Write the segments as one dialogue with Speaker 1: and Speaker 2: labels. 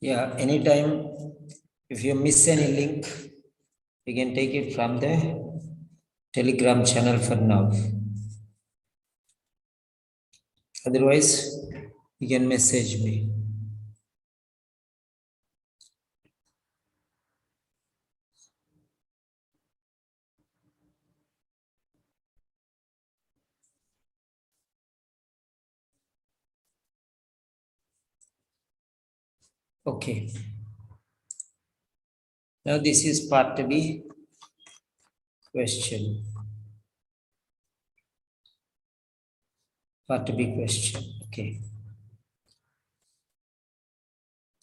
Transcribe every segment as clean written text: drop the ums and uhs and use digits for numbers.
Speaker 1: Yeah, anytime if you miss any link, you can take it from the Telegram channel for now. Otherwise, you can message me. Okay. Now this is part B question. Part B question. Okay.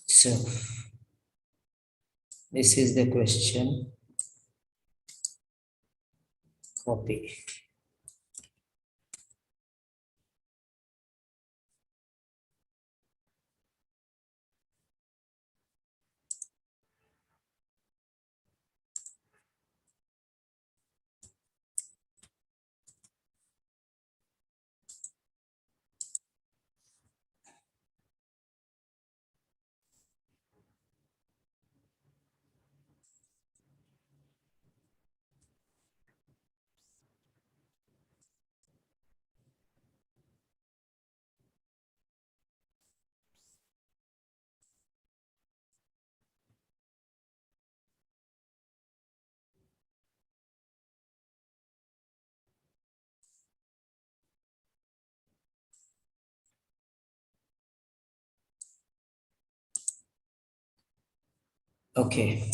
Speaker 1: So this is the question. Copy. Okay.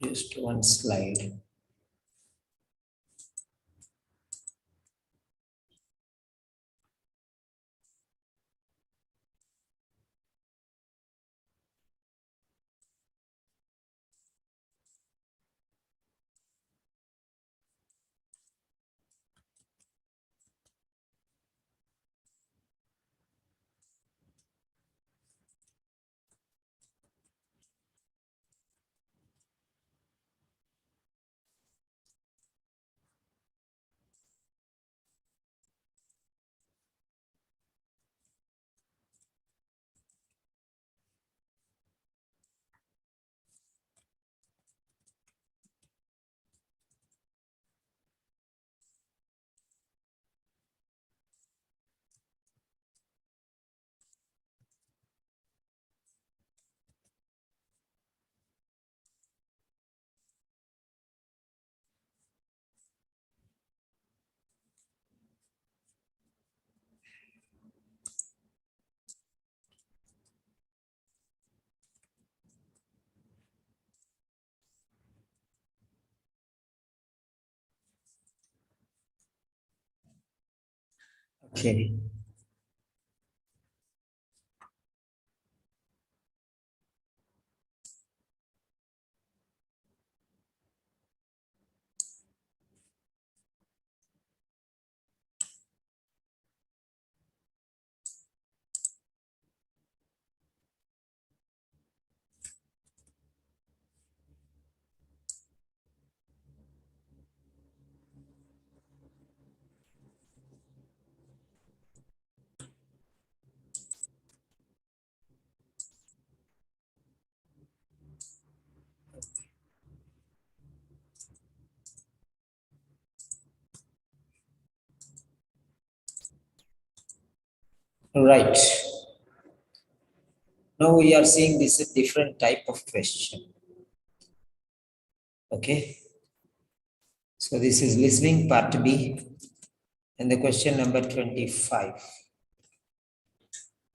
Speaker 1: Just one slide. Okay. Right. Now we are seeing this a different type of question. Okay. So this is listening part B and the question number 25.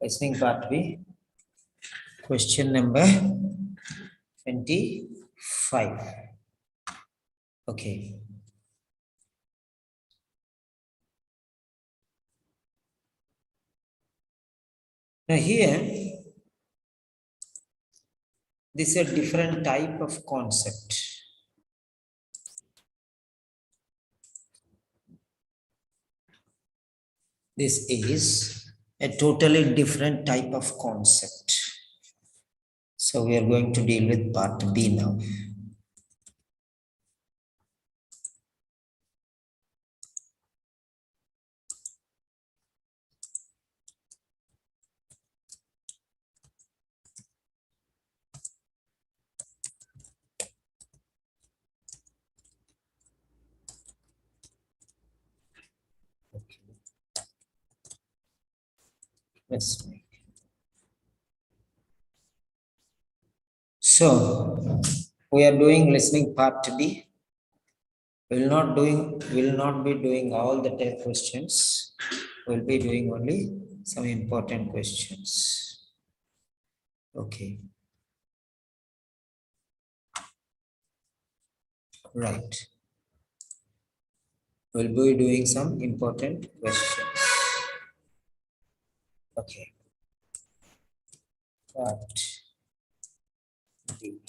Speaker 1: Listening part B, question number 25. Okay. Now here, this is a different type of concept. This is a totally different type of concept. So we are going to deal with part B now. Okay. Let's make. So we are doing listening part B. Will not be doing all the 10 questions. We'll be doing only some important questions. Okay. Right. We'll be doing some important questions. Okay. Part B.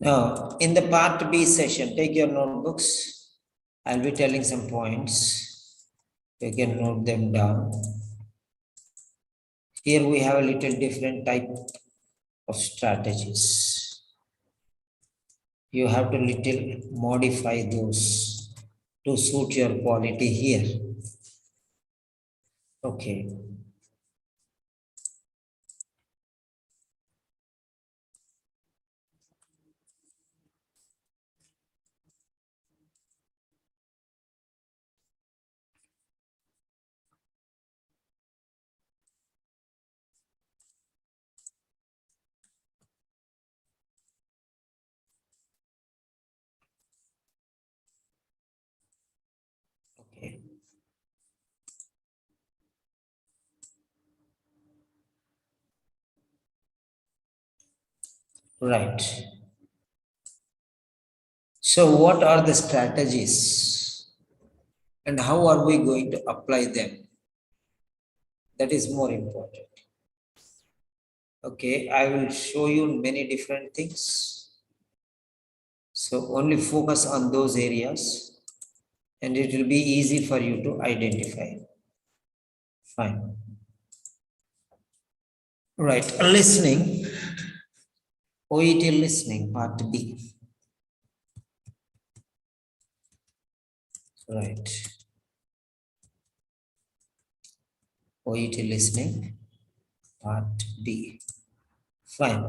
Speaker 1: Now, in the part B session, take your notebooks. I'll be telling some points. You can note them down. Here we have a little different type of strategies. You have to little modify those to suit your quality here. Okay. Okay. Right. So what are the strategies and how are we going to apply them? That is more important. Okay, I will show you many different things. So only focus on those areas and it will be easy for you to identify. Fine. Right, listening. OET listening, part B. Right. OET listening, part B. Fine.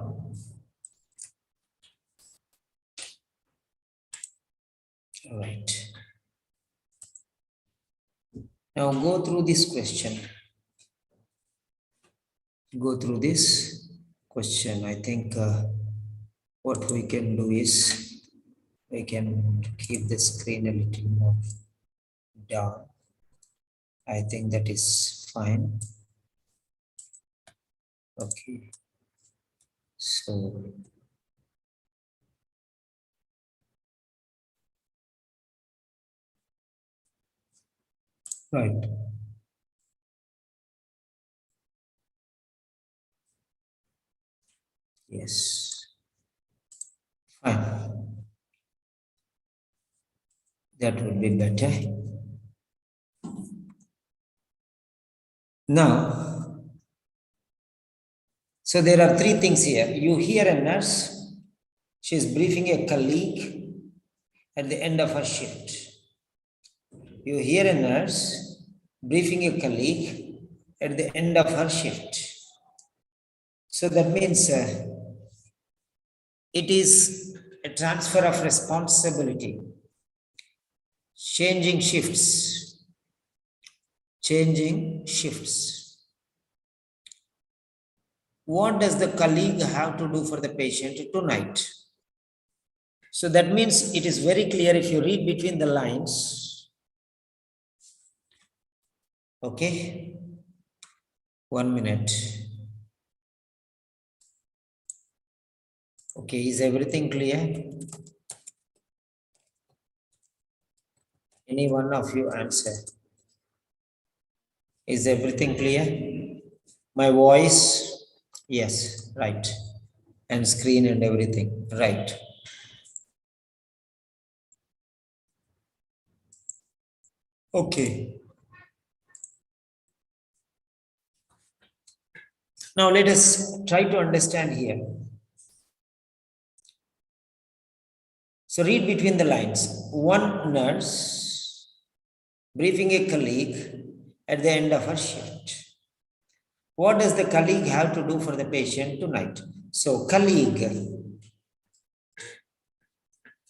Speaker 1: All right. Now go through this question. Go through this question. I think what we can do is we can keep the screen a little more down. I think that is fine. Okay. So right. Yes. Fine. That would be better. Now, so there are three things here. You hear a nurse, she is briefing a colleague at the end of her shift. You hear a nurse briefing a colleague at the end of her shift. So that means it is a transfer of responsibility, changing shifts, changing shifts. What does the colleague have to do for the patient tonight? So that means it is very clear if you read between the lines. Okay, 1 minute. Okay, is everything clear? Any one of you answer. Is everything clear? My voice? Yes, right. And screen and everything, right. Okay. Now let us try to understand here. So read between the lines. One nurse briefing a colleague at the end of her shift. What does the colleague have to do for the patient tonight? So colleague,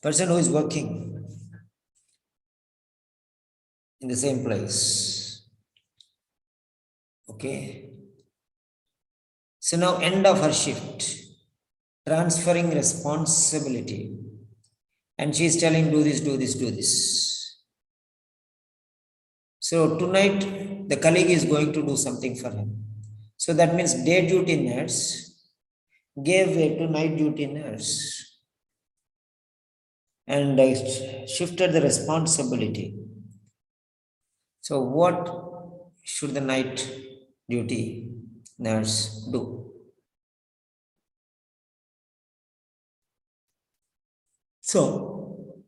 Speaker 1: person who is working in the same place. Okay. So now end of her shift, transferring responsibility. And she is telling, do this, do this, do this. So tonight, the colleague is going to do something for him. So that means day duty nurse gave way to night duty nurse and shifted the responsibility. So what should the night duty nurse do? So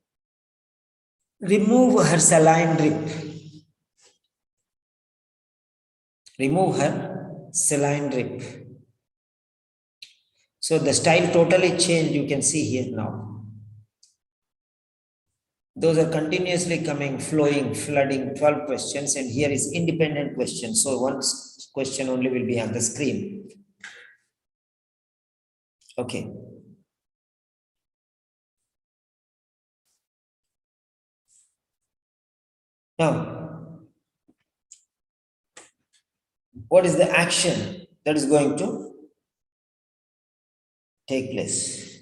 Speaker 1: remove her saline drip. Remove her saline drip. So the style totally changed, you can see here now. Those are continuously coming, flowing, flooding, 12 questions, and here is independent question. So one question only will be on the screen. Okay. Now, what is the action that is going to take place,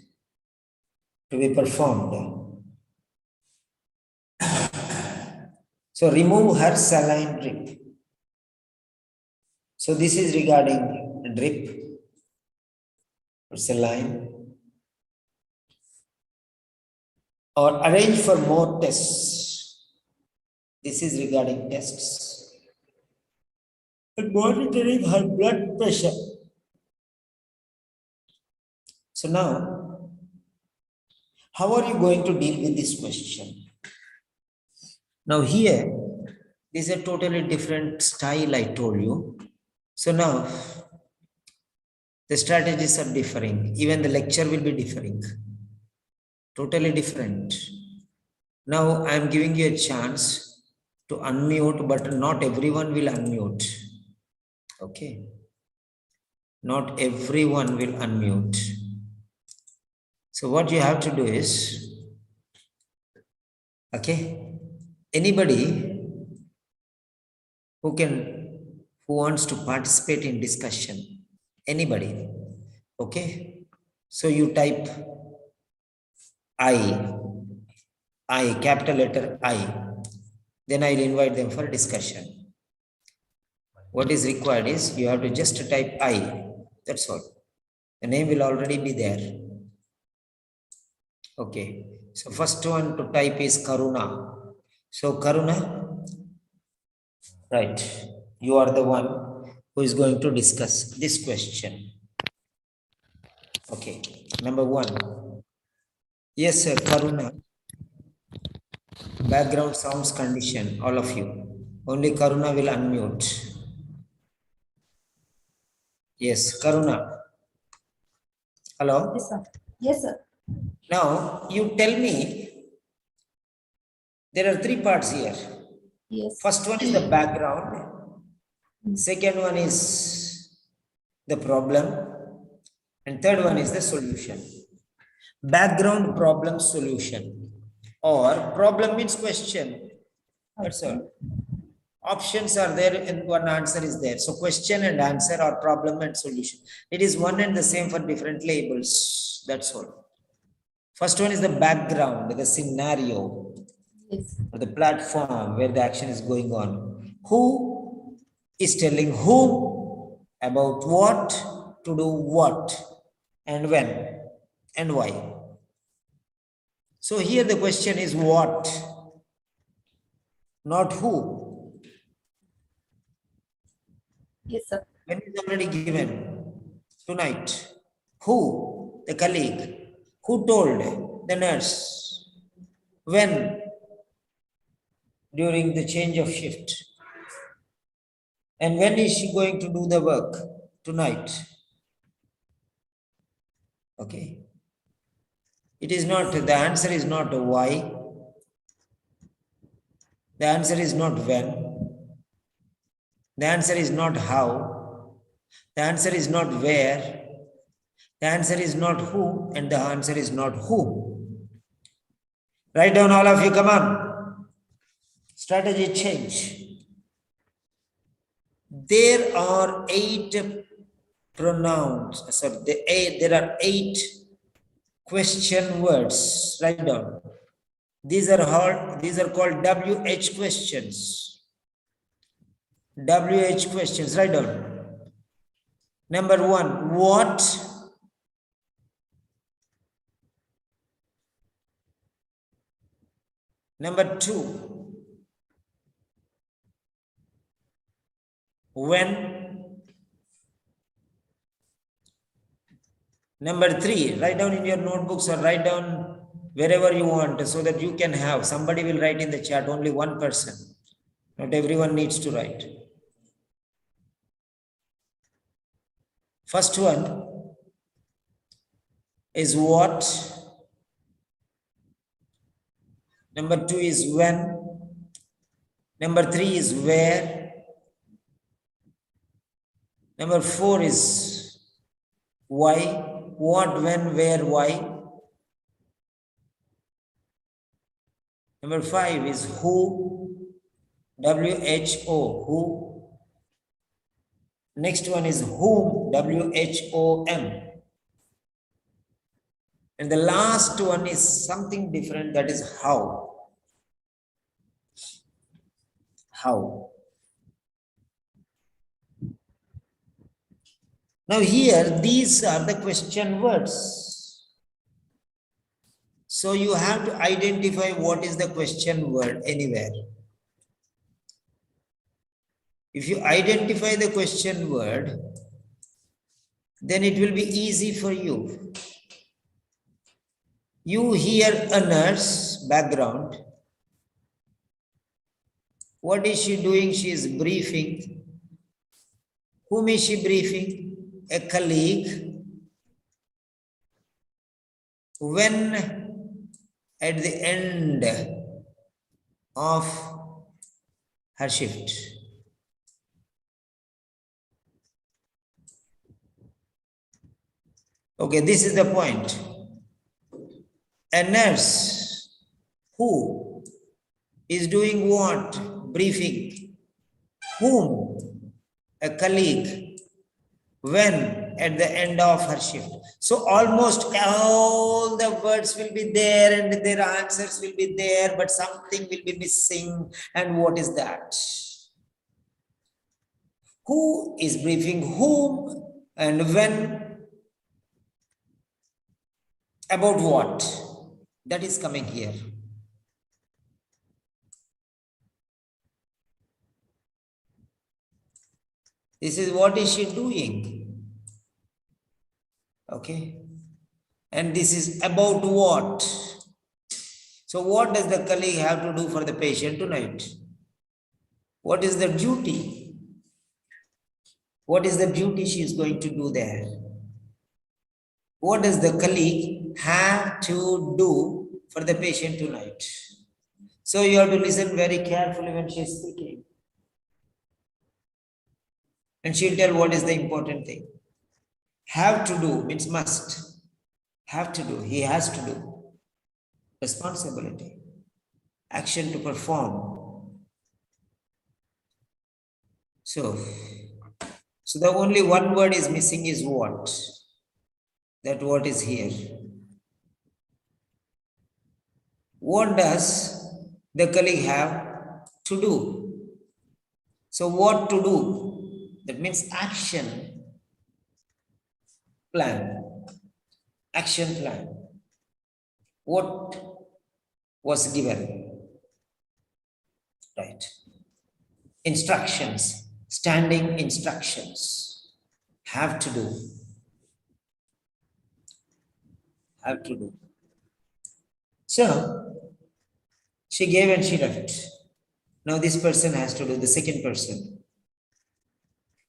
Speaker 1: to be performed? So remove her saline drip. So this is regarding drip or saline, or arrange for more tests. This is regarding tests. And monitoring her blood pressure. So now, how are you going to deal with this question? Now here, this is a totally different style I told you. So now, the strategies are differing. Even the lecture will be differing. Totally different. Now I am giving you a chance to unmute, but not everyone will unmute. Okay. Not everyone will unmute. So what you have to do is, okay, anybody who wants to participate in discussion, anybody, okay? So you type I, capital letter I, then I'll invite them for discussion. What is required is you have to just type I, that's all. The name will already be there. Okay, so first one to type is Karuna. So Karuna, right, you are the one who is going to discuss this question. Okay, number one. Yes, sir, Karuna. Background sounds condition, all of you. Only Karuna will unmute. Yes, Karuna. Hello?
Speaker 2: Yes, sir. Yes, sir.
Speaker 1: Now, you tell me, there are three parts here.
Speaker 2: Yes.
Speaker 1: First one is the background. Second one is the problem. And third one is the solution. Background, problem, solution. Or problem means question. That's all. Options are there and one answer is there. So question and answer or problem and solution. It is one and the same for different labels. That's all. First one is the background, the scenario,
Speaker 2: Yes.
Speaker 1: or the platform where the action is going on. Who is telling whom, about what, to do what, and when, and why. So here the question is what, not who.
Speaker 2: Yes, sir.
Speaker 1: When is already given tonight. Who? The colleague. Who told? The nurse. When? During the change of shift. And when is she going to do the work? Tonight. Okay. It is not, the answer is not why. The answer is not when. The answer is not how. The answer is not where. The answer is not who. And the answer is not who. Write down all of you, come on. Strategy change. There are 8 pronouns. So there are 8 question words. Write down. These are called WH questions. WH questions. Write down. Number 1, what? Number 2, when? Number 3, write down in your notebooks or write down wherever you want so that you can have. Somebody will write in the chat, only one person. Not everyone needs to write. First one is what. Number 2 is when. Number 3 is where. Number 4 is why. What, when, where, why. Number 5 is who. WHO, who. Next one is whom, WHOM. And the last one is something different, that is how. How. Now here, these are the question words. So you have to identify what is the question word anywhere. If you identify the question word, then it will be easy for you. You hear a nurse background. What is she doing? She is briefing. Whom is she briefing? A colleague. When? At the end of her shift. Okay, this is the point. A nurse who is doing what? Briefing. Whom? A colleague. When? At the end of her shift. So almost all the words will be there and their answers will be there, but something will be missing. And what is that? Who is briefing whom and when? About what? That is coming here. This is what is she doing? Okay. And this is about what? So what does the colleague have to do for the patient tonight? What is the duty? What is the duty she is going to do there? What does the colleague have to do for the patient tonight? So you have to listen very carefully when she is speaking. And she'll tell what is the important thing. Have to do means must. Have to do. He has to do. Responsibility. Action to perform. So the only one word is missing is what? That what is here. What does the colleague have to do? So what to do? That means action plan. Action plan. What was given? Right. Instructions. Standing instructions. Have to do. Have to do. So she gave and she left. Now this person has to do, the second person.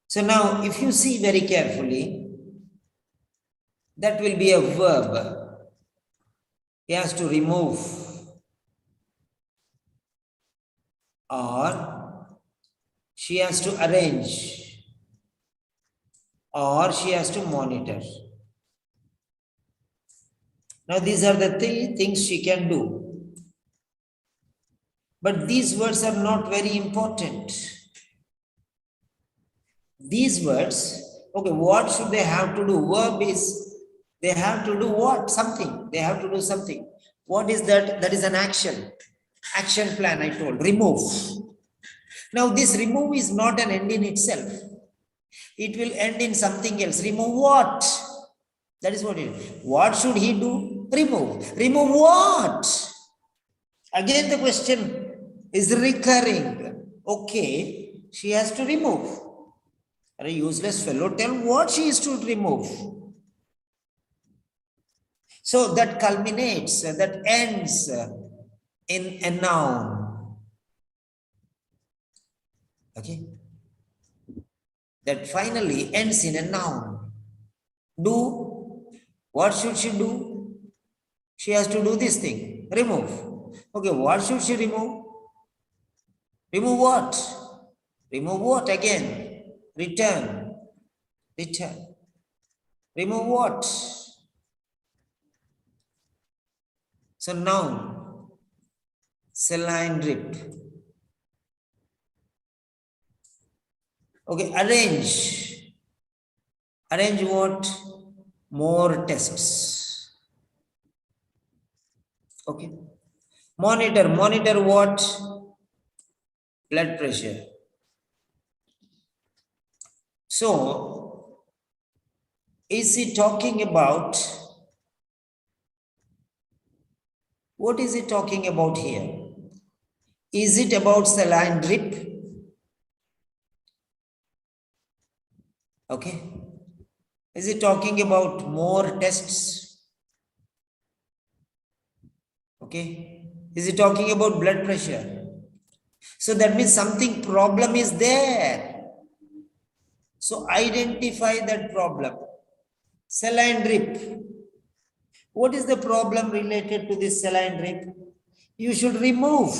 Speaker 1: So now if you see very carefully, that will be a verb. He has to remove, or she has to arrange, or she has to monitor. Now these are the things she can do. But these words are not very important. These words, okay, what should they have to do? Verb is, they have to do what? Something. They have to do something. What is that? That is an action. Action plan, I told. Remove. Now this remove is not an end in itself. It will end in something else. Remove what? That is what it is. What should he do? Remove. Remove what? Again the question is recurring. Okay, she has to remove. A useless fellow, tell what she is to remove. So that culminates, that ends in a noun. Okay? That finally ends in a noun. Do. What should she do? She has to do this thing. Remove. Okay, what should she remove? Remove what? Remove what again? Return. Return. Remove what? So noun. Saline drip. Okay, arrange. Arrange what? More tests. Okay. Monitor. Monitor what? Blood pressure. So, is he talking about, what is he talking about here? Is it about saline drip? Okay. Is he talking about more tests? Okay. Is he talking about blood pressure? So that means something problem is there. So identify that problem. Saline drip. What is the problem related to this saline drip? You should remove.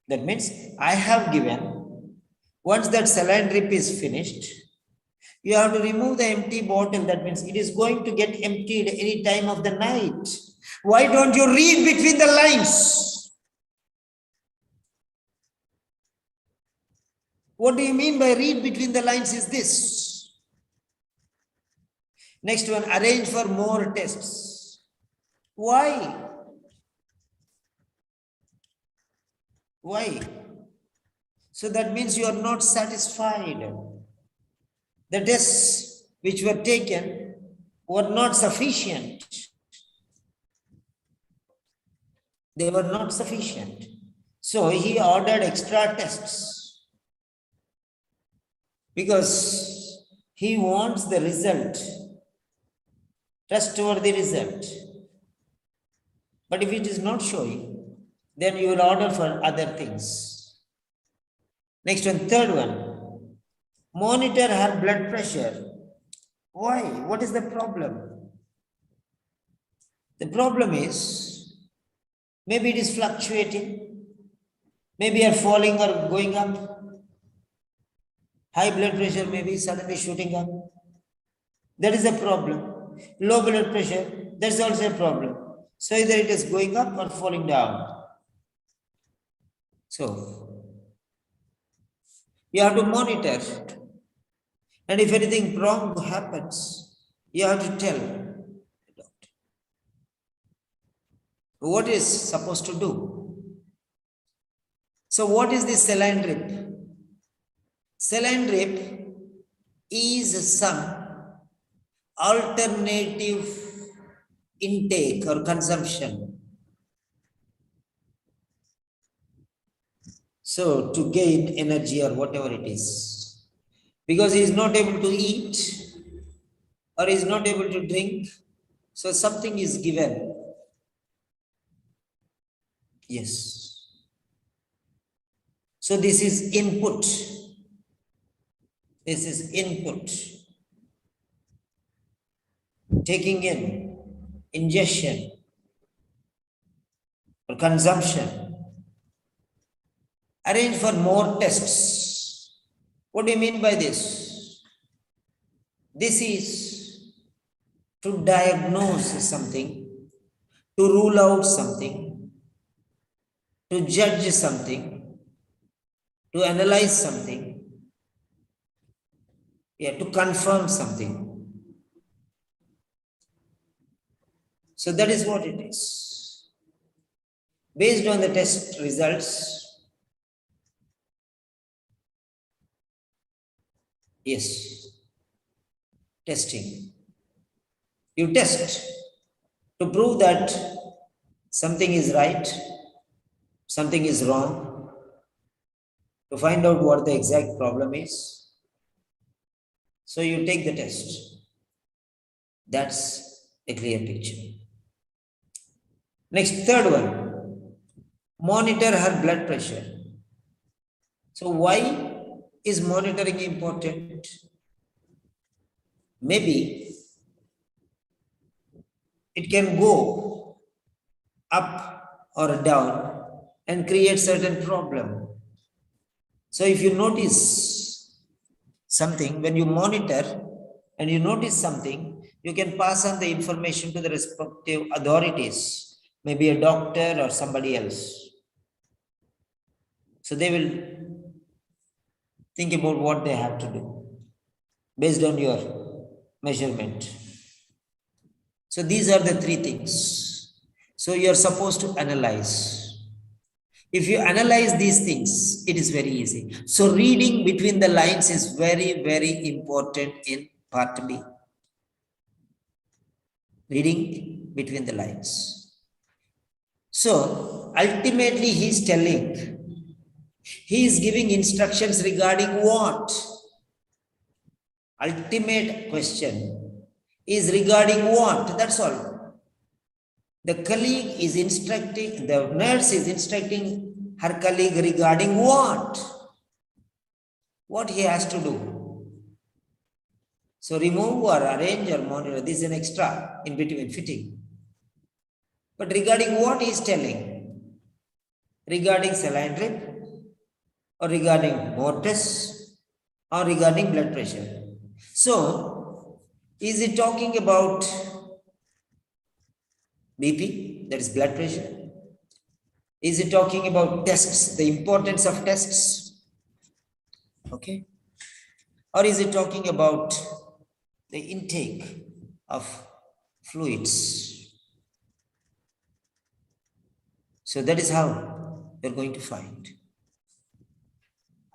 Speaker 1: That means I have given, once that saline drip is finished, you have to remove the empty bottle. That means it is going to get emptied any time of the night. Why don't you read between the lines? What do you mean by read between the lines is this? Next one, arrange for more tests. Why? Why? So that means you are not satisfied. The tests which were taken were not sufficient. They were not sufficient. So he ordered extra tests because he wants the result, trustworthy result. But if it is not showing, then you will order for other things. Next one, third one, monitor her blood pressure. Why? What is the problem? The problem is, maybe it is fluctuating, maybe you are falling or going up. High blood pressure may be suddenly shooting up. That is a problem. Low blood pressure, that's also a problem. So either it is going up or falling down. So you have to monitor. And if anything wrong happens, you have to tell the doctor what is supposed to do. So what is this saline drip? Saline drip is some alternative intake or consumption. So to gain energy or whatever it is. Because he is not able to eat or is not able to drink. So something is given. Yes. So this is input. This is input. Taking in, ingestion or consumption. Arrange for more tests. What do you mean by this? This is to diagnose something, to rule out something, to judge something, to analyze something, to confirm something. So that is what it is. Based on the test results, yes, testing. You test to prove that something is right, something is wrong, to find out what the exact problem is. So you take the test. That's a clear picture. Next, third one, monitor her blood pressure. So why is monitoring important? Maybe it can go up or down and create certain problem. So if you notice something, when you monitor and you notice something, you can pass on the information to the respective authorities, maybe a doctor or somebody else. So they will think about what they have to do based on your measurement. So these are the three things. So you are supposed to analyze. If you analyze these things, it is very easy. So reading between the lines is very, very important in part B. Reading between the lines. So ultimately he is telling, he is giving instructions regarding what? Ultimate question is regarding what? That's all. The colleague is instructing, the nurse is instructing her colleague regarding what? What he has to do. So remove or arrange or monitor, this is an extra in between fitting. But regarding what he is telling? Regarding saline drip or regarding more tests or regarding blood pressure. So, is it talking about BP, that is blood pressure? Is it talking about tests, the importance of tests? Okay. Or is it talking about the intake of fluids? So that is how you're going to find.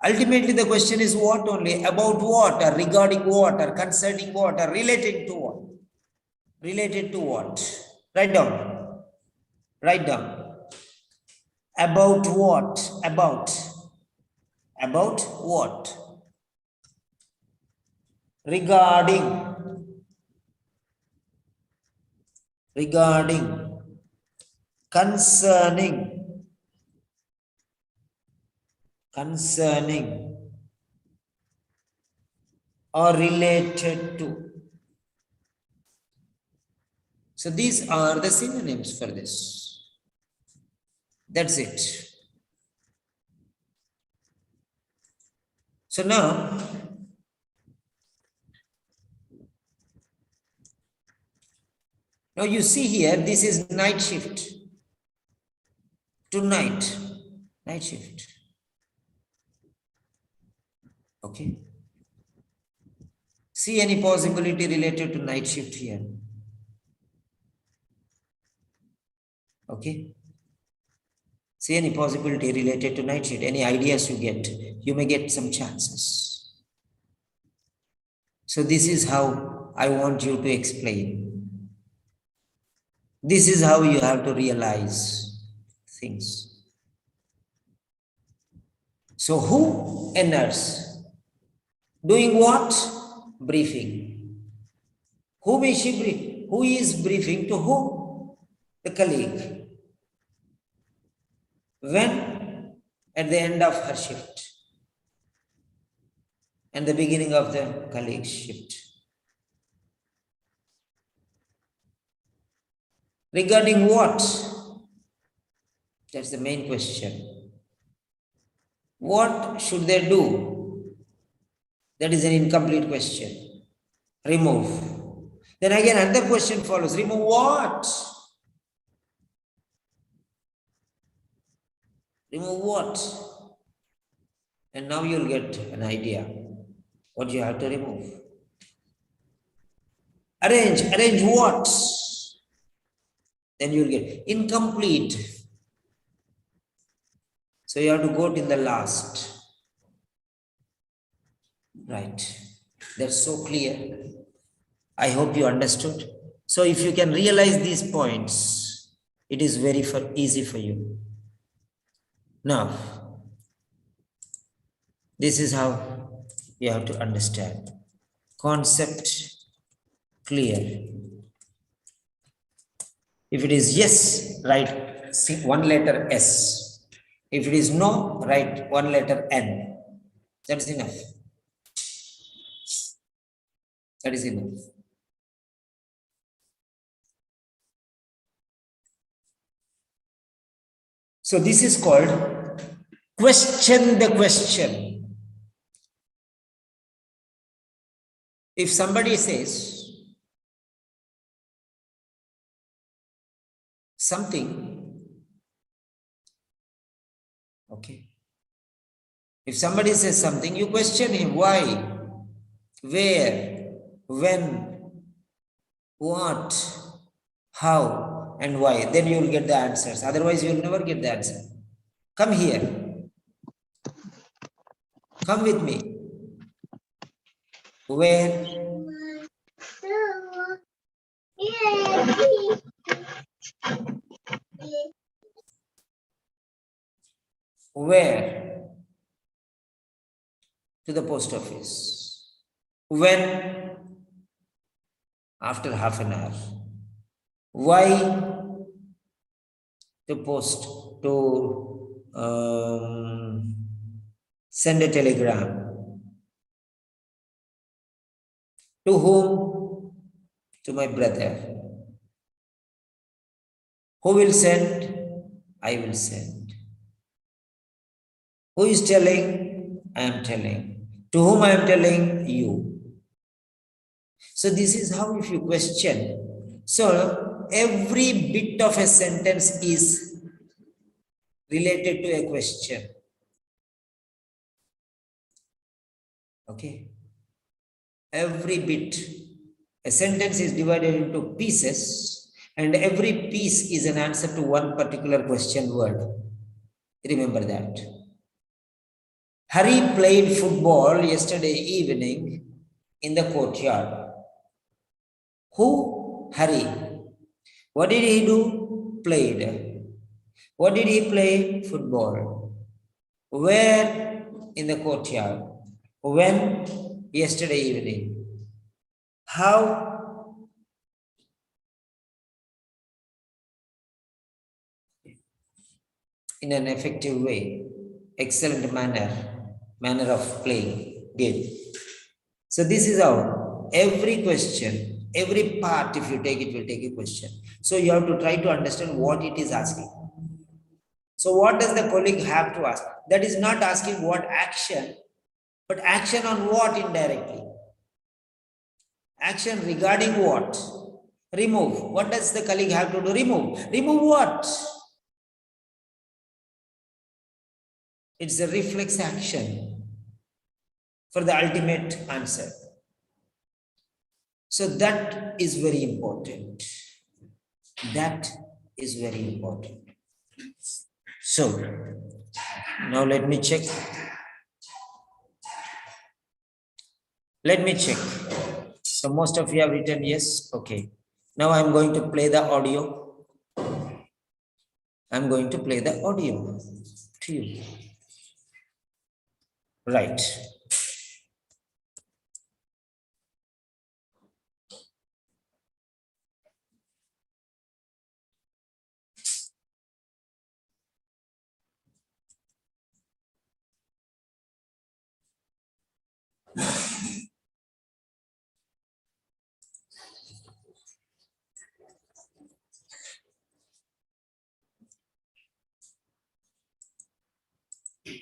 Speaker 1: Ultimately, the question is what only? About what? Or regarding what? Or concerning what? Or related to what? Related to what? Write down. Write down. About what? About. About what? Regarding. Regarding. Concerning. Concerning. Or related to. So these are the synonyms for this. That's it. So now, you see here, this is night shift. Tonight, night shift. Okay. See any possibility related to night shift here? Okay. See any possibility related to night shift? Any ideas you get? You may get some chances. So this is how I want you to explain. This is how you have to realize things. So who? A nurse. Doing what? Briefing. Whom is she briefing? Who is briefing to whom? The colleague. When? At the end of her shift and the beginning of the colleague's shift. Regarding what? That's the main question. What should they do? That is an incomplete question. Remove. Then again another question follows. Remove what? Remove what? And now you'll get an idea what you have to remove. Arrange what? Then you'll get incomplete. So you have to go till the last. Right. That's so clear. I hope you understood. So if you can realize these points, it is very easy for you. Now, this is how you have to understand. Concept clear. If it is yes, write one letter S. If it is no, write one letter N. That's enough. That is enough. So this is called question the question. If somebody says something, okay. If somebody says something, you question him, why, where, when, what, how, and why. Then you will get the answers. Otherwise, you will never get the answer. Come here. Come with me. Where? Where? To the post office. When? After half an hour. Why? To post, to send a telegram. To whom? To my brother. Who will send? I will send. Who is telling? I am telling. To whom I am telling? You. So this is how if you question. So every bit of a sentence is related to a question. Okay. Every bit. A sentence is divided into pieces, and every piece is an answer to one particular question word. Remember that. Hari played football yesterday evening in the courtyard. Who? Hari. What did he do? Played. What did he play? Football. Where? In the courtyard. When? Yesterday evening. How? In an effective way. Excellent manner of playing. Did. So this is how every question, every part, if you take it, will take a question. So you have to try to understand what it is asking. So what does the colleague have to ask? That is not asking what action, but action on what indirectly? Action regarding what? Remove. What does the colleague have to do? Remove. Remove what? It's a reflex action for the ultimate answer. So that is very important. That is very important. So now let me check. Let me check. So most of you have written yes. Okay. Now I'm going to play the audio. I'm going to play the audio to you. Right.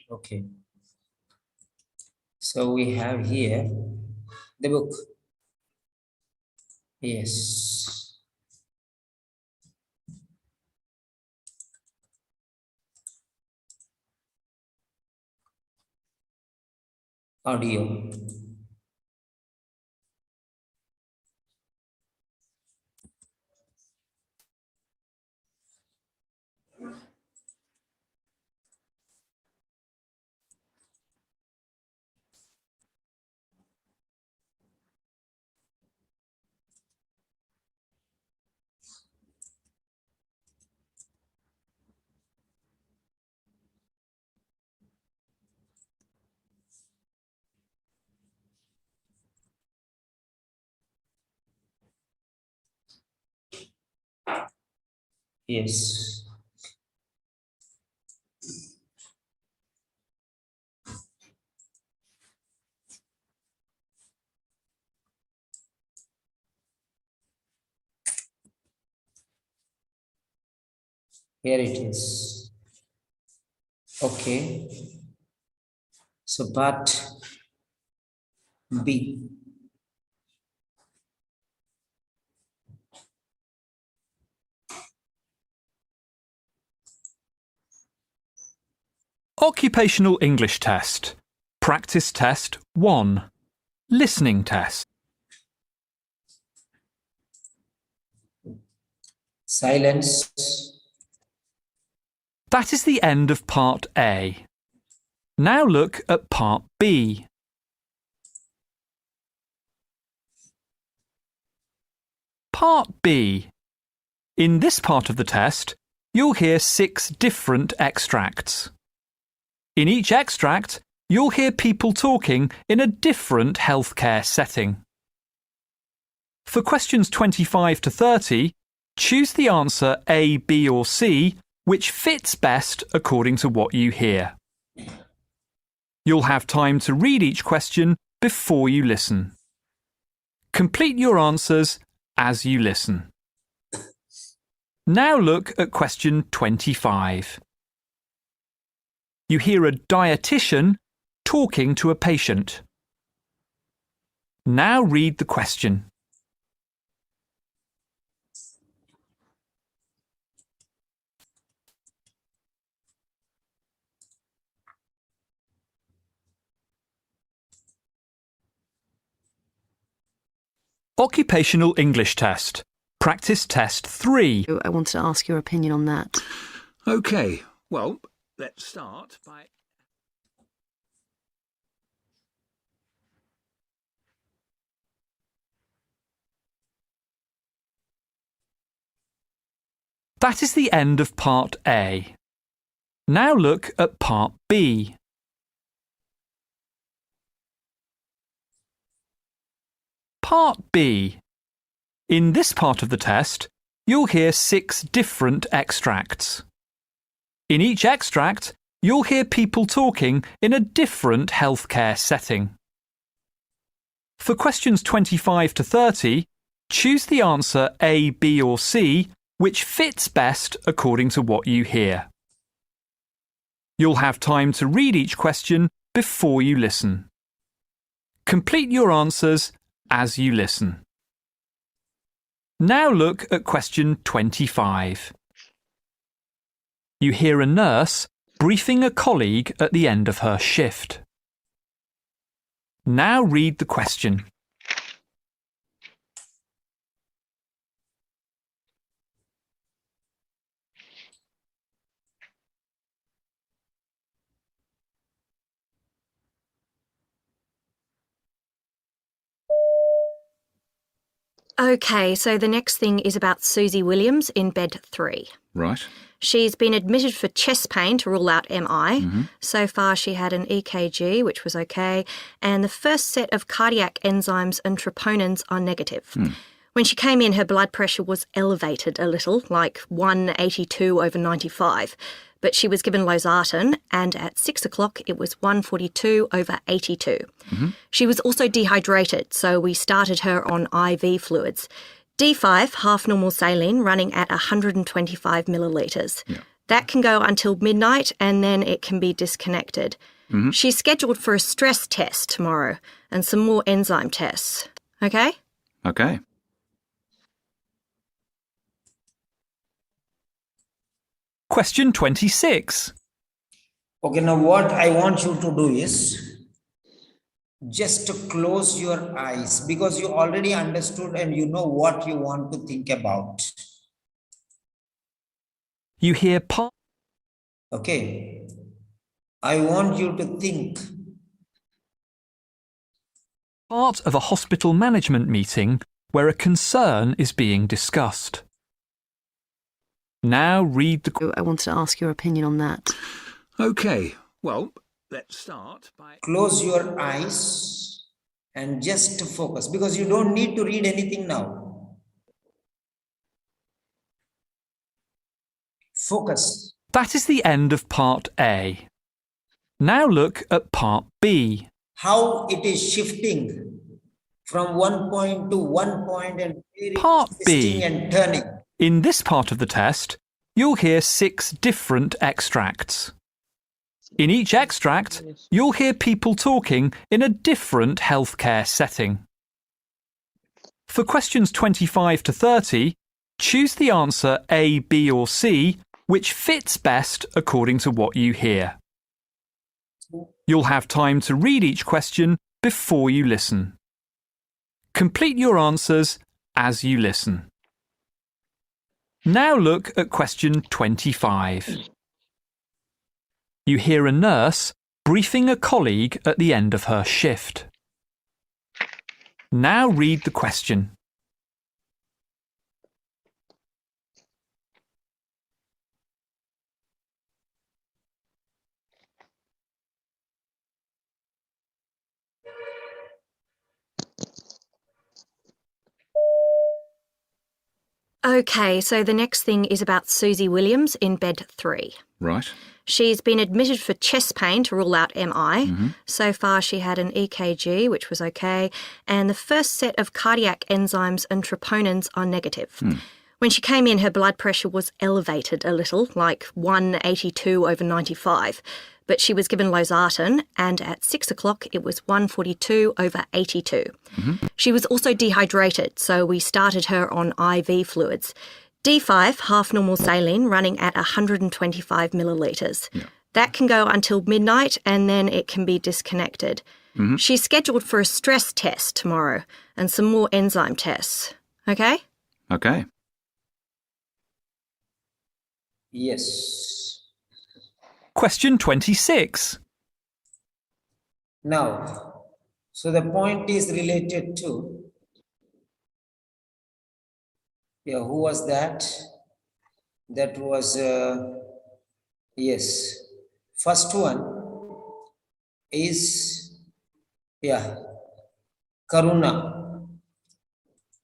Speaker 1: Okay. So we have here the book. Yes. Audio. Yes. Here it is. Okay. So part B.
Speaker 3: Occupational English Test. Practice Test 1. Listening Test.
Speaker 1: Silence.
Speaker 3: That is the end of Part A. Now look at Part B. Part B. In this part of the test, you'll hear 6 different extracts. In each extract, you'll hear people talking in a different healthcare setting. For questions 25 to 30, choose the answer A, B or C which fits best according to what you hear. You'll have time to read each question before you listen. Complete your answers as you listen. Now look at question 25. You hear a dietitian talking to a patient. Now read the question. Occupational English Test. Practice Test 3.
Speaker 4: I wanted to ask your opinion on that.
Speaker 5: OK, well, let's start by...
Speaker 3: That is the end of Part A. Now look at Part B. Part B. In this part of the test, you'll hear 6 different extracts. In each extract, you'll hear people talking in a different healthcare setting. For questions 25 to 30, choose the answer A, B or C which fits best according to what you hear. You'll have time to read each question before you listen. Complete your answers as you listen. Now look at question 25. You hear a nurse briefing a colleague at the end of her shift. Now read the question.
Speaker 4: Okay, so the next thing is about Susie Williams in bed 3.
Speaker 5: Right.
Speaker 4: She's been admitted for chest pain to rule out MI. So far, she had an EKG, which was okay, and the first set of cardiac enzymes and troponins are negative. When she came in, her blood pressure was elevated a little, like 182/95, but she was given losartan, and at 6 o'clock it was 142/82. She was also dehydrated, so we started her on IV fluids. D5, half normal saline, running at 125 millilitres. That can go until midnight and then it can be disconnected. She's scheduled for a stress test tomorrow and some more enzyme tests. Okay?
Speaker 5: Okay.
Speaker 3: Question 26.
Speaker 1: Okay, now what I want you to do is just to close your eyes because you already understood and you know what you want to think about.
Speaker 3: You hear part
Speaker 1: Okay. I want you to think.
Speaker 3: of a hospital management meeting where a concern is being discussed. Now read the
Speaker 4: I wanted to ask your opinion on that.
Speaker 5: Okay. Well, let's start by...
Speaker 1: Close your eyes and just focus because you don't need to read anything now. Focus.
Speaker 3: That is the end of part A. Now look at part B.
Speaker 1: How it is shifting from one point to one point and
Speaker 3: Part
Speaker 1: twisting
Speaker 3: B.
Speaker 1: and turning.
Speaker 3: In this part of the test, you'll hear 6 different extracts. In each extract, you'll hear people talking in a different healthcare setting. For questions 25 to 30, choose the answer A, B or C, which fits best according to what you hear. You'll have time to read each question before you listen. Complete your answers as you listen. Now look at question 25. You hear a nurse briefing a colleague at the end of her shift. Now read the question.
Speaker 4: Okay, so the next thing is about Susie Williams in bed 3.
Speaker 5: Right.
Speaker 4: She's been admitted for chest pain to rule out MI. So far, she had an EKG, which was okay, and the first set of cardiac enzymes and troponins are negative. When she came in, her blood pressure was elevated a little, like 182/95, but she was given losartan, and at 6 o'clock it was 142/82. She was also dehydrated, so we started her on IV fluids. D5, half normal saline, running at 125 millilitres. That can go until midnight and then it can be disconnected. She's scheduled for a stress test tomorrow and some more enzyme tests. Okay?
Speaker 5: Okay.
Speaker 1: Yes.
Speaker 3: Question 26.
Speaker 1: Now, so the point is related to, who was that? That was, yes. First one is, Karuna.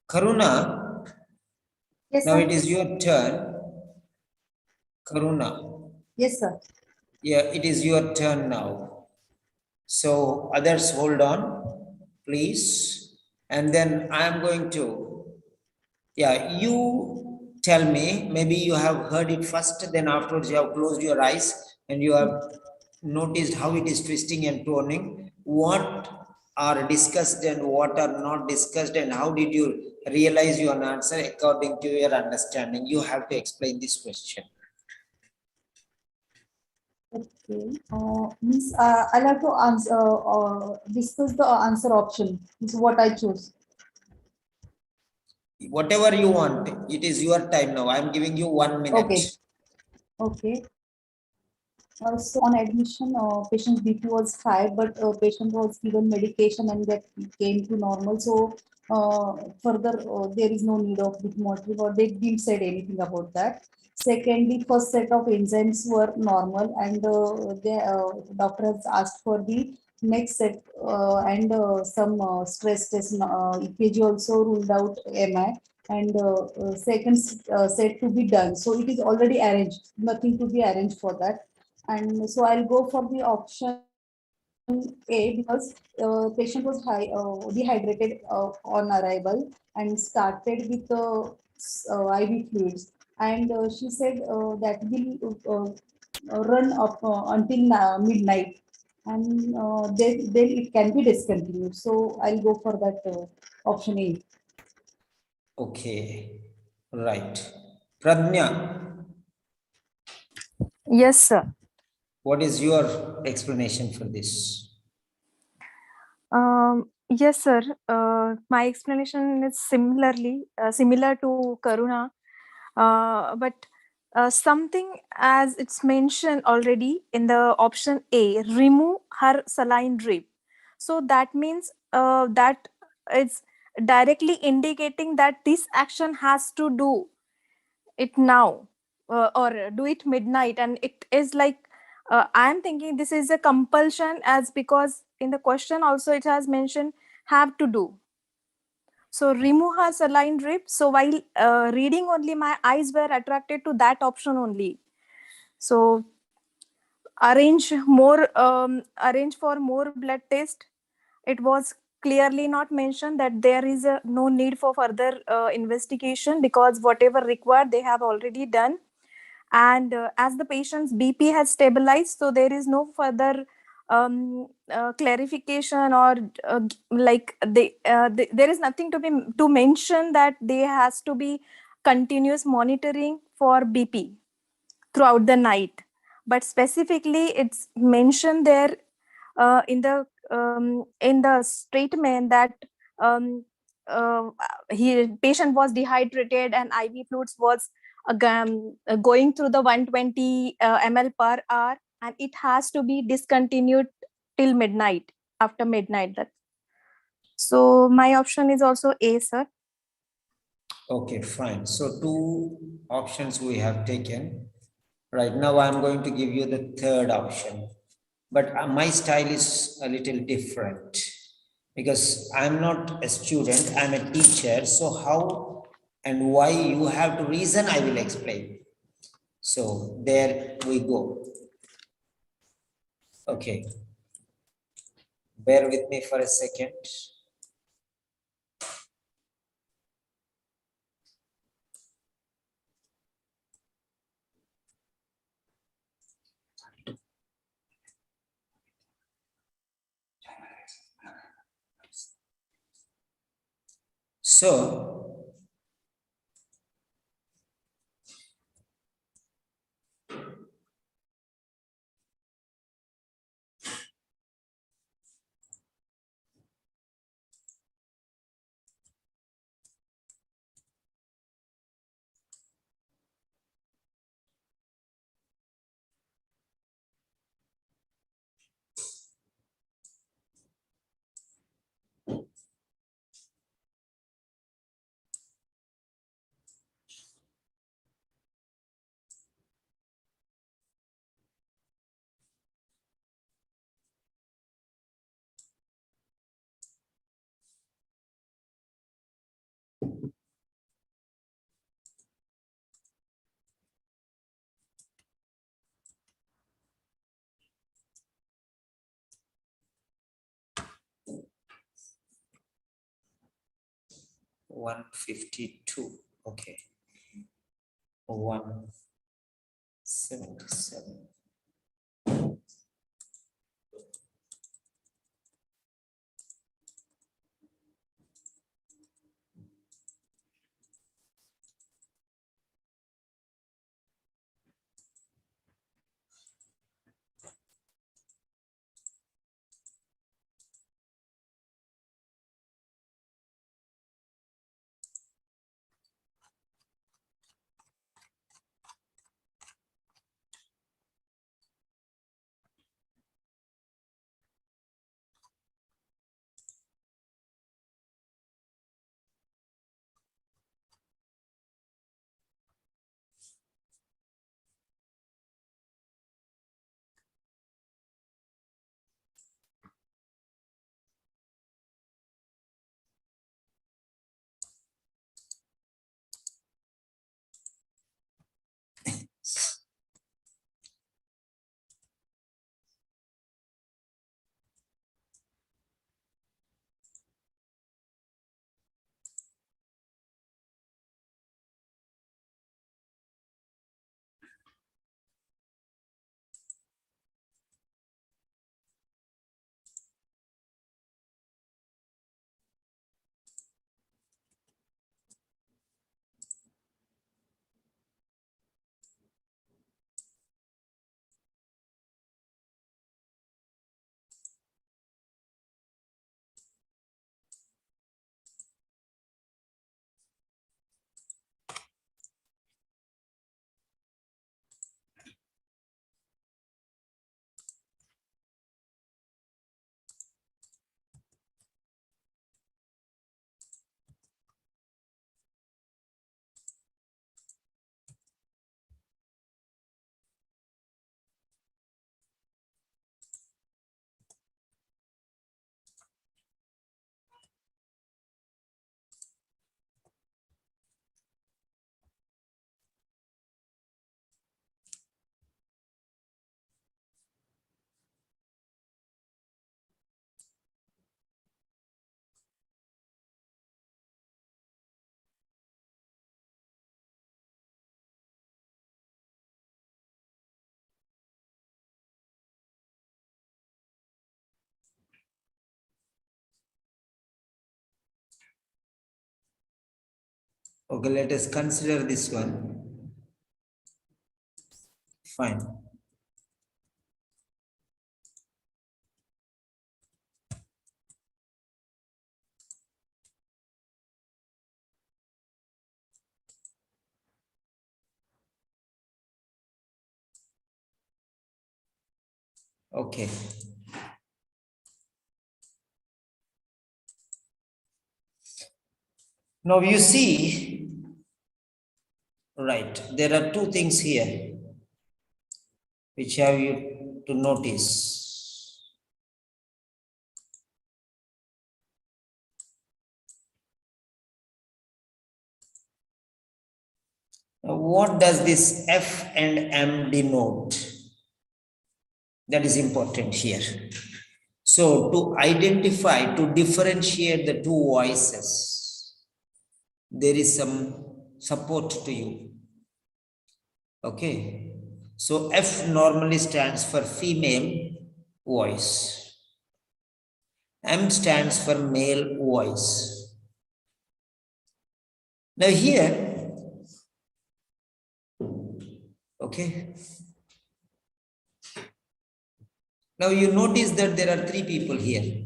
Speaker 1: Karuna,
Speaker 2: Yes,
Speaker 1: now
Speaker 2: sir.
Speaker 1: it is your turn. Karuna.
Speaker 2: Yes, sir.
Speaker 1: Yeah, it is your turn now. So others hold on, please. And then I am going to, you tell me, maybe you have heard it first, then afterwards you have closed your eyes and you have noticed how it is twisting and turning, what are discussed and what are not discussed, and how did you realize your answer according to your understanding. You have to explain this question.
Speaker 2: Okay. Means I'll have to answer discuss the answer option. Is what I choose.
Speaker 1: Whatever you want, it is your time now. I am giving you 1 minute.
Speaker 2: Okay. Okay. So on admission, patient's BP was high, but patient was given medication and that came to normal. So further there is no need of bit monitoring, or they didn't said anything about that. Secondly, first set of enzymes were normal, and the doctor has asked for the next set, and some stress test. EKG also ruled out MI, and second set to be done. So it is already arranged, nothing to be arranged for that. And so I'll go for the option A, because patient was dehydrated on arrival and started with IV fluids, and she said that will run up until midnight, and then it can be discontinued. So I'll go for that option A.
Speaker 1: Okay, right. Pradnya,
Speaker 6: Yes, sir.
Speaker 1: what is your explanation for this?
Speaker 6: Yes, sir. My explanation is similar to Karuna, but something as it's mentioned already in the option A, remove her saline drip. So that means that it's directly indicating that this action has to do it now, or do it midnight, and it is like I am thinking this is a compulsion, as because in the question also it has mentioned have to do. So remove her saline drip. So while reading only, my eyes were attracted to that option only. So arrange for more blood test. It was clearly not mentioned that there is no need for further investigation, because whatever required they have already done. And as the patient's BP has stabilized, so there is no further clarification, or there is nothing to mention that there has to be continuous monitoring for BP throughout the night. But specifically it's mentioned there in the statement that um, patient was dehydrated and IV fluids was going through the 120 ml per hour, and it has to be discontinued till midnight, after midnight. So my option is also A, sir.
Speaker 1: Okay, fine. So two options we have taken. Right now, I'm going to give you the third option, but my style is a little different because I'm not a student, I'm a teacher. So how and why you have to reason, I will explain. So there we go. Okay, bear with me for a second. So, $152. Okay. 177. Okay, let us consider this one. Fine. Okay. Now you see, right, there are two things here which have you to notice. Now, what does this F and M denote? That is important here. So to identify, to differentiate the two voices, there is some support to you. Okay. So F normally stands for female voice. M stands for male voice. Now here, okay. Now you notice that there are three people here.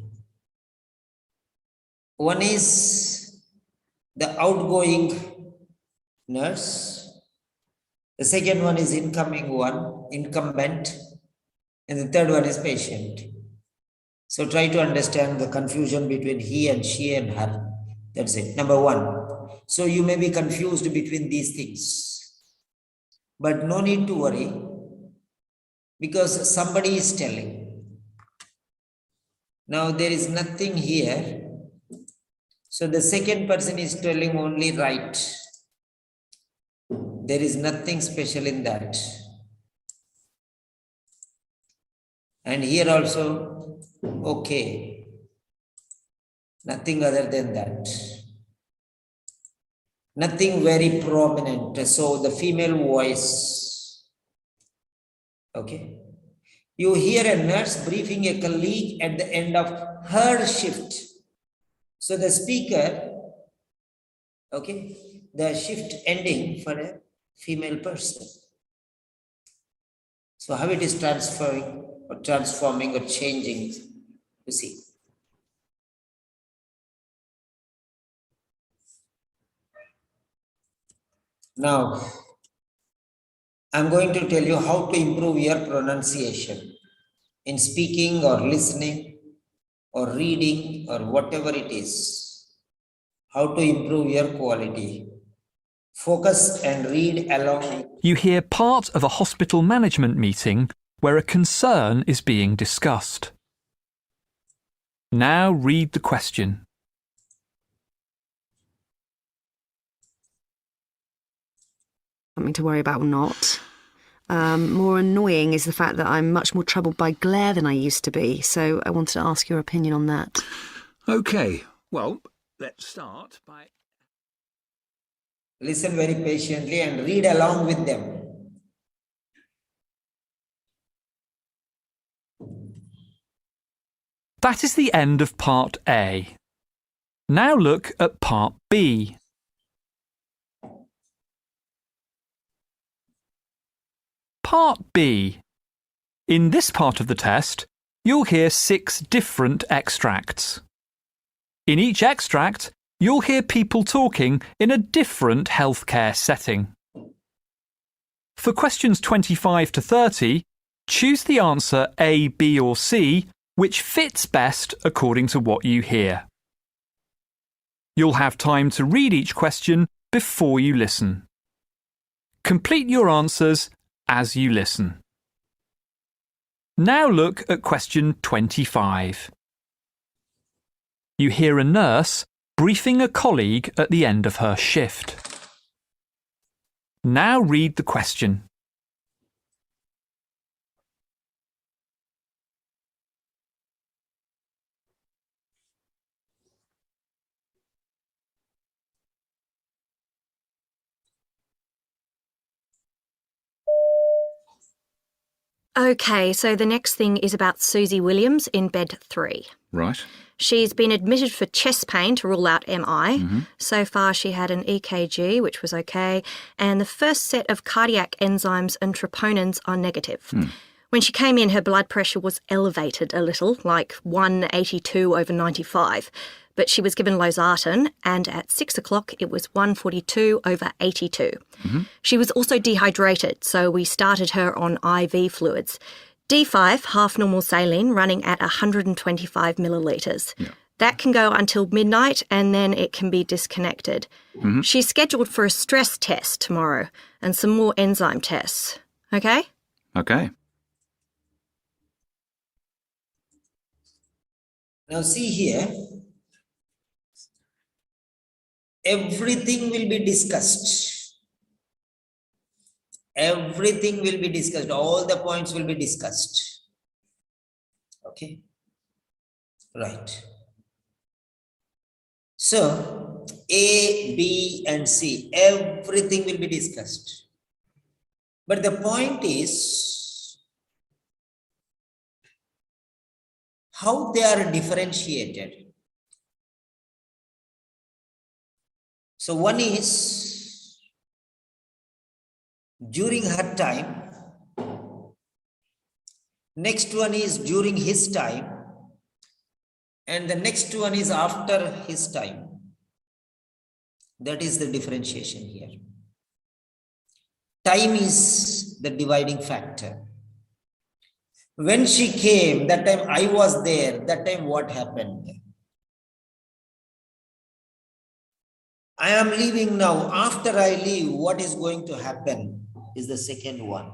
Speaker 1: One is the outgoing nurse. The second one is incumbent. And the third one is patient. So try to understand the confusion between he and she and her. That's it. Number one. So you may be confused between these things. But no need to worry because somebody is telling. Now there is nothing here. So the second person is telling only right. There is nothing special in that. And here also, okay. Nothing other than that. Nothing very prominent. So the female voice. Okay. You hear a nurse briefing a colleague at the end of her shift. So the speaker, okay, the shift ending for a female person. So how it is transforming or changing, you see. Now, I'm going to tell you how to improve your pronunciation in speaking or listening or reading or whatever it is. How to improve your quality. Focus and read along.
Speaker 3: You hear part of a hospital management meeting where a concern is being discussed. Now read the question.
Speaker 7: Something to worry about or not. More annoying is the fact that I'm much more troubled by glare than I used to be, so I wanted to ask your opinion on that.
Speaker 5: Okay, well, let's start by...
Speaker 1: Listen very patiently and read along with them.
Speaker 3: That is the end of part A. Now look at part B. Part B. In this part of the test, you'll hear 6 different extracts. In each extract, you'll hear people talking in a different healthcare setting. For questions 25 to 30, choose the answer A, B or C which fits best according to what you hear. You'll have time to read each question before you listen. Complete your answers as you listen. Now look at question 25. You hear a nurse briefing a colleague at the end of her shift. Now read the question.
Speaker 4: Okay, so the next thing is about Susie Williams in bed 3.
Speaker 5: Right.
Speaker 4: She's been admitted for chest pain to rule out MI. So far, she had an EKG, which was okay, and the first set of cardiac enzymes and troponins are negative. When she came in, her blood pressure was elevated a little, like 182/95, but she was given losartan, and at 6 o'clock it was 142/82. She was also dehydrated, so we started her on IV fluids. D5, half normal saline, running at 125 millilitres. That can go until midnight and then it can be disconnected. She's scheduled for a stress test tomorrow and some more enzyme tests. Okay?
Speaker 3: Okay.
Speaker 1: Now see here, everything will be discussed. Everything will be discussed. All the points will be discussed. Okay. Right. So, A, B, and C, everything will be discussed. But the point is, how they are differentiated. So one is during her time, next one is during his time, and the next one is after his time. That is the differentiation here. Time is the dividing factor. When she came, that time I was there, that time what happened? I am leaving now. After I leave, what is going to happen is the second one.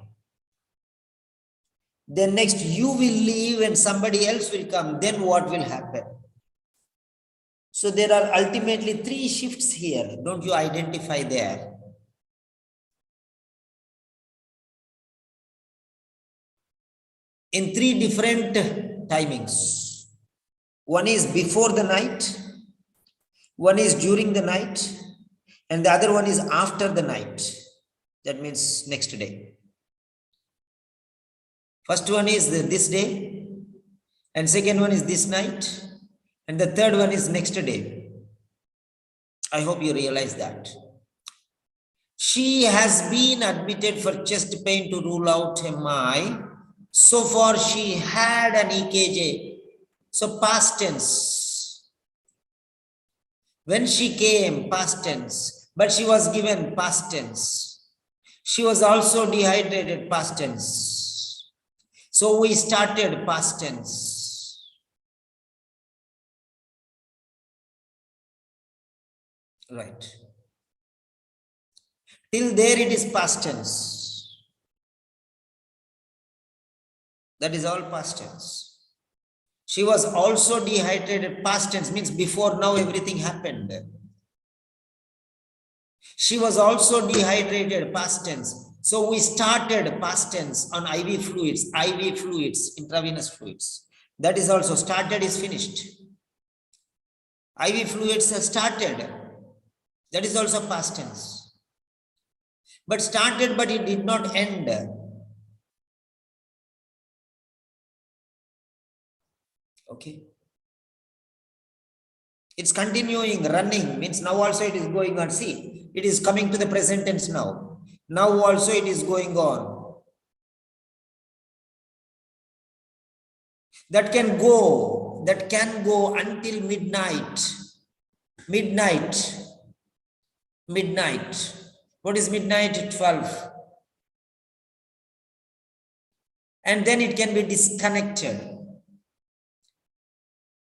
Speaker 1: Then next you will leave and somebody else will come. Then what will happen? So there are ultimately 3 shifts here. Don't you identify there? In 3 different timings. One is before the night, one is during the night, and the other one is after the night. That means next day. First one is this day, and second one is this night, and the third one is next day. I hope you realize that. She has been admitted for chest pain to rule out MI. So far she had an EKG. So past tense. When she came, past tense. But she was given past tense. She was also dehydrated, past tense. So we started past tense. Right. Till there it is past tense. That is all past tense. She was also dehydrated, past tense means before now everything happened. She was also dehydrated, past tense. So we started past tense on IV fluids, intravenous fluids. That is also started is finished. IV fluids have started. That is also past tense. But started, but it did not end. Okay. It's continuing, running, means now also it is going on. See, it is coming to the present tense now. Now also it is going on. That can go until midnight. Midnight. What is midnight? 12. And then it can be disconnected.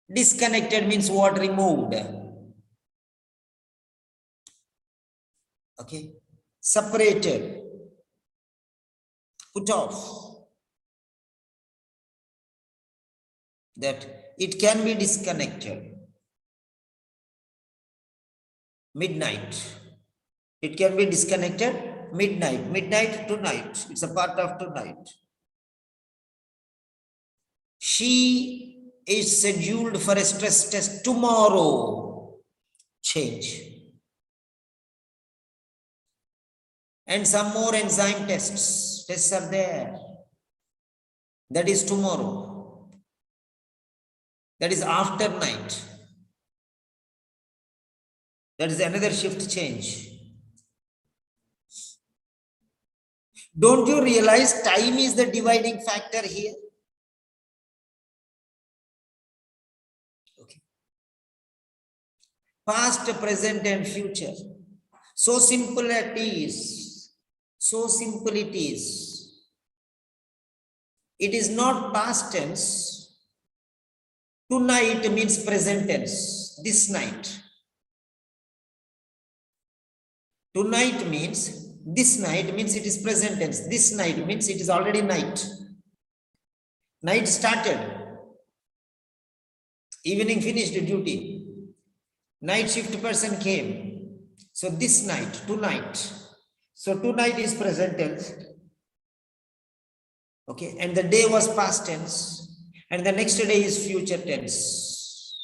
Speaker 1: Disconnected means what? Removed. Okay. Separated. Put off. That it can be disconnected. Midnight. It can be disconnected midnight. Midnight to night. It's a part of tonight. She is scheduled for a stress test tomorrow. Change. And some more enzyme tests. Tests are there. That is tomorrow. That is after night. That is another shift change. Don't you realize time is the dividing factor here? Okay. Past, present, and future. So simple it is. So simple it is. It is not past tense. Tonight means present tense. This night. Tonight means this night means it is present tense. This night means it is already night. Night started. Evening finished duty. Night shift person came. So this night, tonight. So tonight is present tense. Okay, and the day was past tense. And the next day is future tense.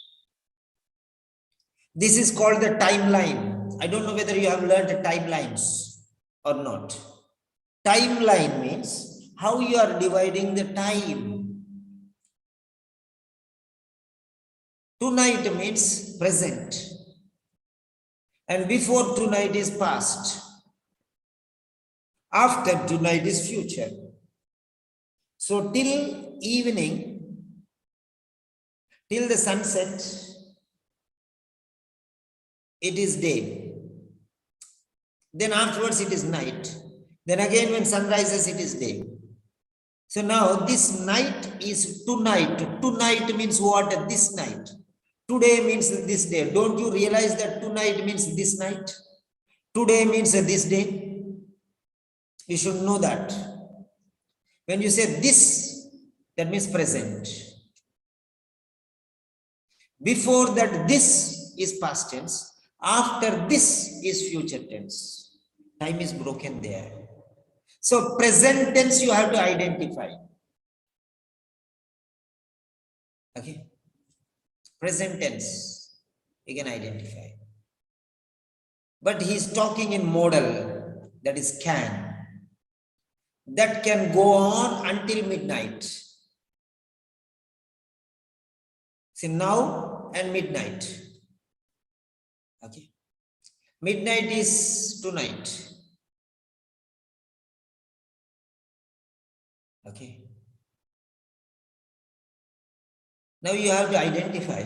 Speaker 1: This is called the timeline. I don't know whether you have learned timelines or not. Timeline means how you are dividing the time. Tonight means present. And before tonight is past. After tonight is future. So till evening, till the sunset, it is day. Then afterwards it is night. Then again when sun rises, it is day. So now this night is tonight. Tonight means what? This night. Today means this day. Don't you realize that tonight means this night? Today means this day. You should know that. When you say this, that means present. Before that, this is past tense. After this is future tense. Time is broken there. So present tense you have to identify. Okay. Present tense you can identify. But he is talking in modal, that is can. That can go on until midnight. See, now and midnight. Okay. Midnight is tonight. Okay. Now you have to identify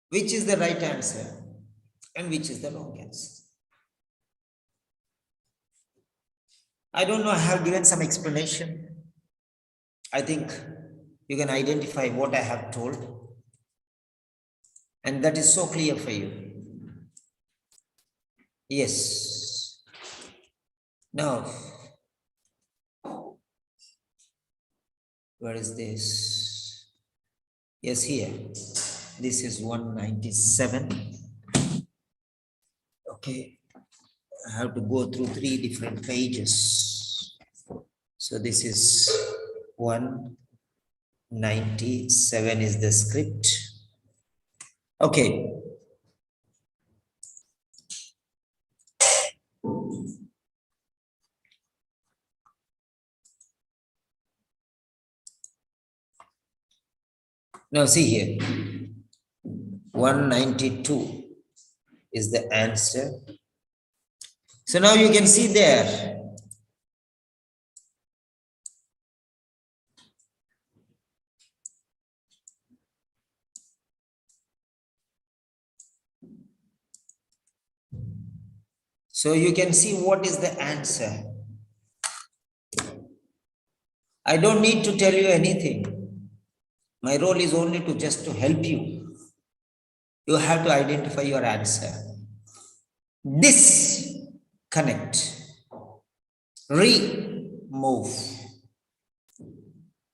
Speaker 1: which is the right answer and which is the wrong answer. I don't know, I have given some explanation. I think you can identify what I have told. And that is so clear for you. Yes. Now, where is this? Yes, here. This is 197. Okay. I have to go through 3 different pages. So this is 197 is the script. Okay. Now see here. 192 is the answer. So now you can see there. So you can see what is the answer. I don't need to tell you anything. My role is only to just to help you. You have to identify your answer. Disconnect, remove,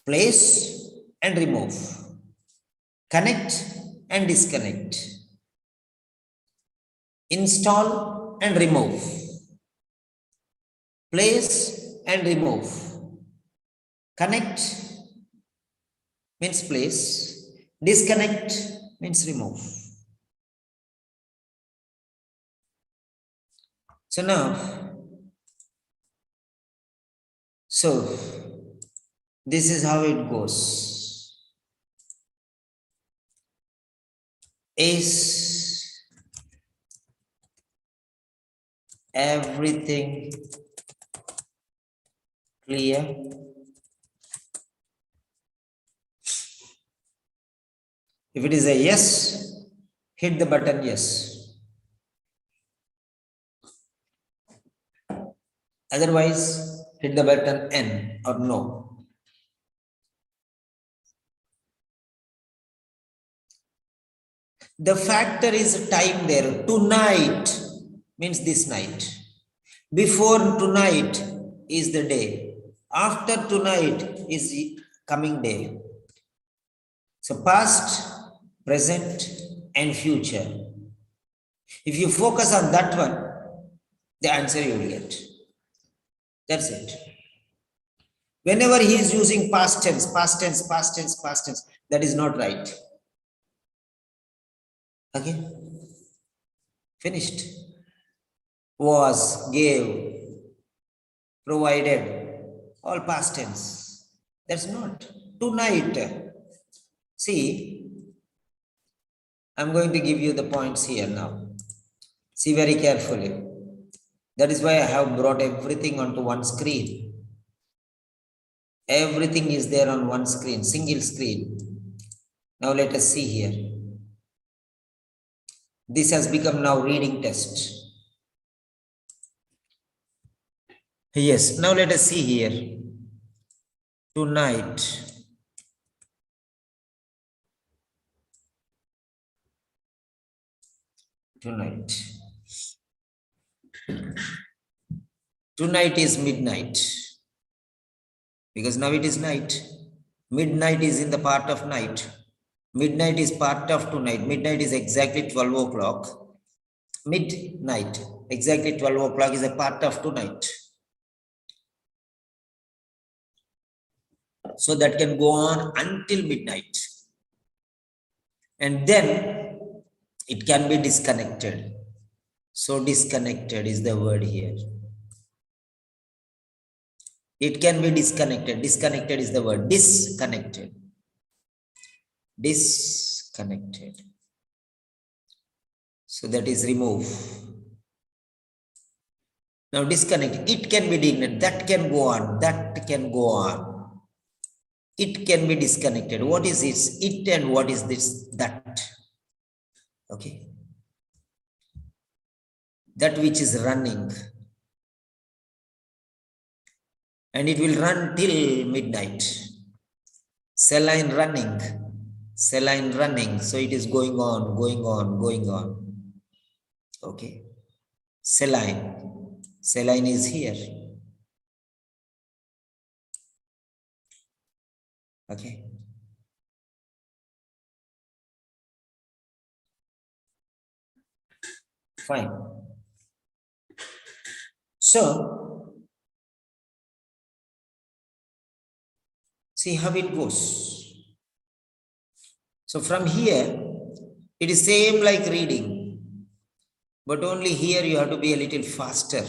Speaker 1: place and remove, connect and disconnect, install and remove, place and remove, connect means place, disconnect means remove. So now, this is how it goes. Is everything clear? If it is a yes, hit the button yes. Otherwise, hit the button N or no. The factor is time there. Tonight means this night. Before tonight is the day. After tonight is the coming day. So past, present, and future. If you focus on that one, the answer you will get. That's it. Whenever he is using past tense, that is not right. Okay? Finished. Was, gave, provided, all past tense. That's not. Tonight. See, I'm going to give you the points here now. See very carefully. That is why I have brought everything onto one screen. Everything is there on one screen, single screen. Now let us see here. This has become now reading test. Yes, now let us see here. Tonight. Tonight. Tonight is midnight. Because now it is night. Midnight is in the part of night. Midnight is part of tonight. Midnight is exactly 12 o'clock. Midnight, exactly 12 o'clock is a part of tonight. So that can go on until midnight. And then it can be disconnected. So disconnected is the word here. It can be disconnected. Disconnected is the word. Disconnected. Disconnected. So that is remove. Now disconnect. It can be disconnected. That can go on. That can go on. It can be disconnected. What is this? It and what is this? That. Okay. That which is running. And it will run till midnight. Saline running. Saline running. So it is going on, going on, going on. Okay. Saline. Saline is here. Okay. Fine. So, see how it goes. So from here, it is same like reading, but only here you have to be a little faster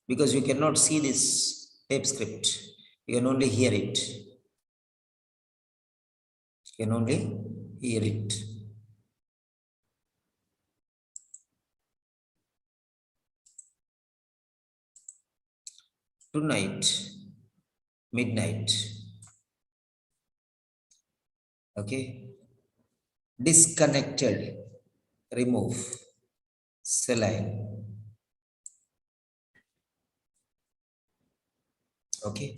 Speaker 1: because you cannot see this tape script. You can only hear it. You can only hear it. Tonight, midnight. Okay. Disconnected, remove, saline. Okay.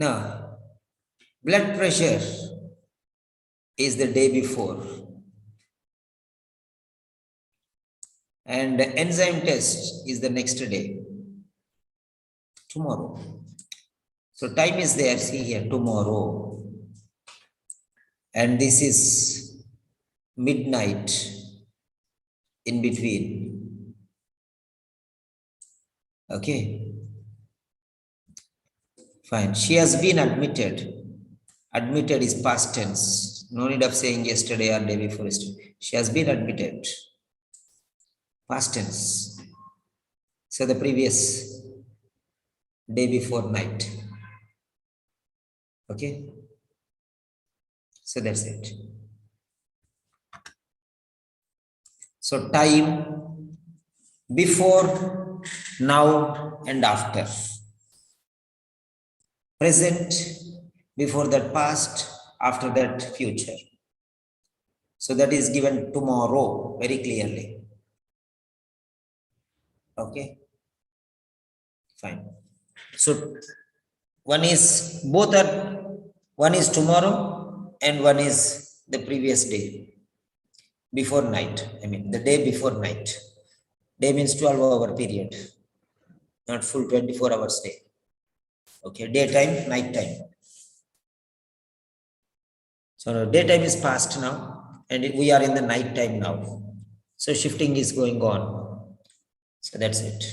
Speaker 1: Now, blood pressure is the day before. And enzyme test is the next day. Tomorrow. So time is there, see here, tomorrow. And this is midnight in between. Okay. Fine. She has been admitted. Admitted is past tense. No need of saying yesterday or day before yesterday. She has been admitted. Past tense. So the previous day before night. Okay. So that's it. So time before, now and after. Present, before that past, after that future. So that is given tomorrow very clearly. Okay, fine. So one is one is tomorrow and one is the previous day, before night. I mean the day before night. Day means 12-hour period, not full 24 hours day. Okay, daytime, nighttime. So daytime is past now and we are in the night time now. So shifting is going on. So that's it.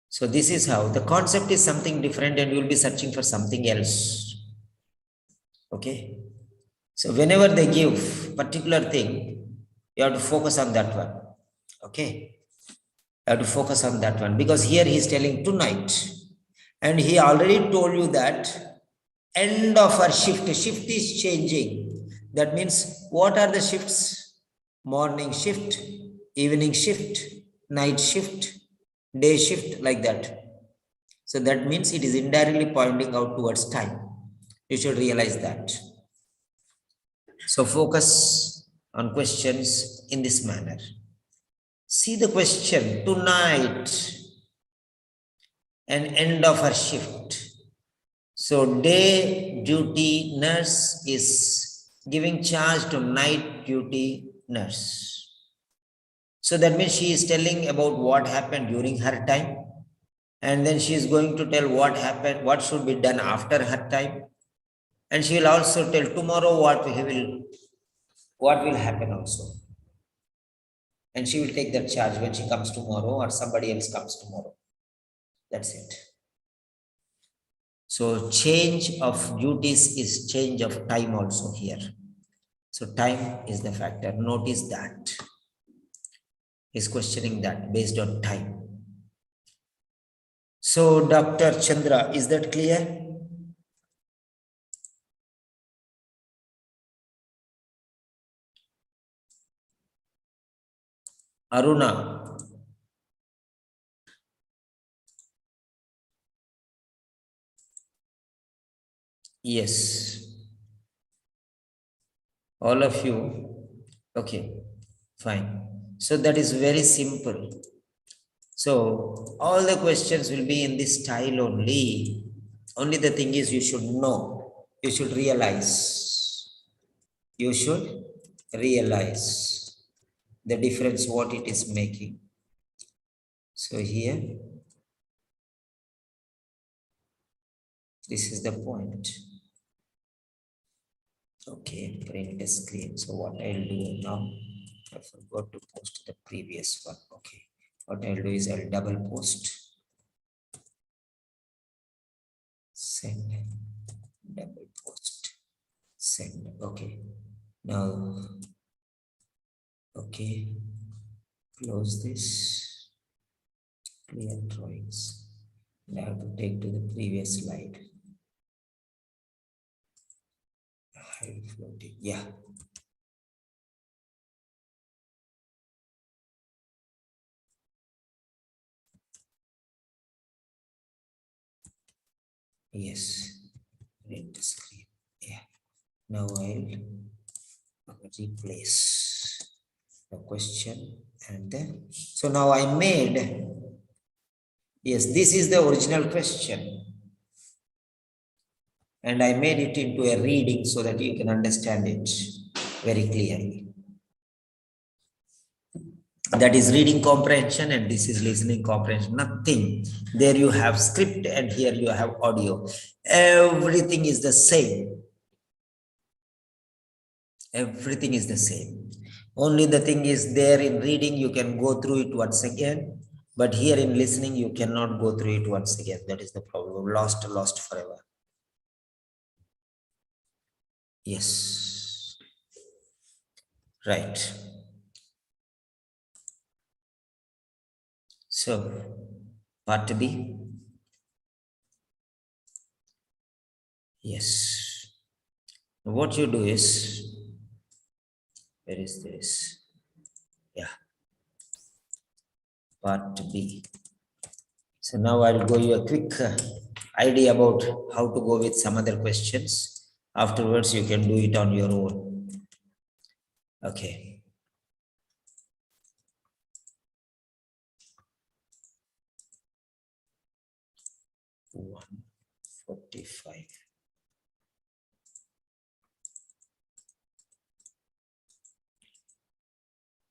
Speaker 1: So this is how the concept is something different and you will be searching for something else. Okay. So whenever they give particular thing, you have to focus on that one. Okay. You have to focus on that one because here he is telling tonight and he already told you that end of our shift is changing. That means what are the shifts? Morning shift, evening shift, night shift, day shift, like that. So that means it is indirectly pointing out towards time. You should realize that. So focus on questions in this manner. See the question tonight and end of our shift. So day duty nurse is giving charge to night duty nurse. So that means she is telling about what happened during her time. And then she is going to tell what happened, what should be done after her time. And she will also tell tomorrow what will happen also. And she will take that charge when she comes tomorrow or somebody else comes tomorrow. That's it. So change of duties is change of time also here. So time is the factor. Notice that. He's questioning that based on time. So Dr. Chandra, is that clear? Aruna. Yes. All of you. Okay, fine. So that is very simple. So all the questions will be in this style only. Only the thing is you should know. You should realize. You should realize the difference what it is making. So here, this is the point. Okay, print the screen. So what I'll do now, I forgot to post the previous one. Okay, what I'll do is I'll double post. Send, double post, send. Okay, now, okay, close this, clear drawings. I have to take to the previous slide. Hide floating, yeah. Yes, print the screen. Yeah. Now I'll replace the question and then. So now I made. Yes, this is the original question. And I made it into a reading so that you can understand it very clearly. That is reading comprehension and this is listening comprehension. Nothing. There you have script and here you have audio. Everything is the same. Everything is the same. Only the thing is there in reading, you can go through it once again. But here in listening, you cannot go through it once again. That is the problem. Lost forever. Yes. Right. So, part B. Yes. What you do is, Where is this? Yeah, part B. So now I'll go you a quick idea about how to go with some other questions. Afterwards, you can do it on your own. Okay. One 45.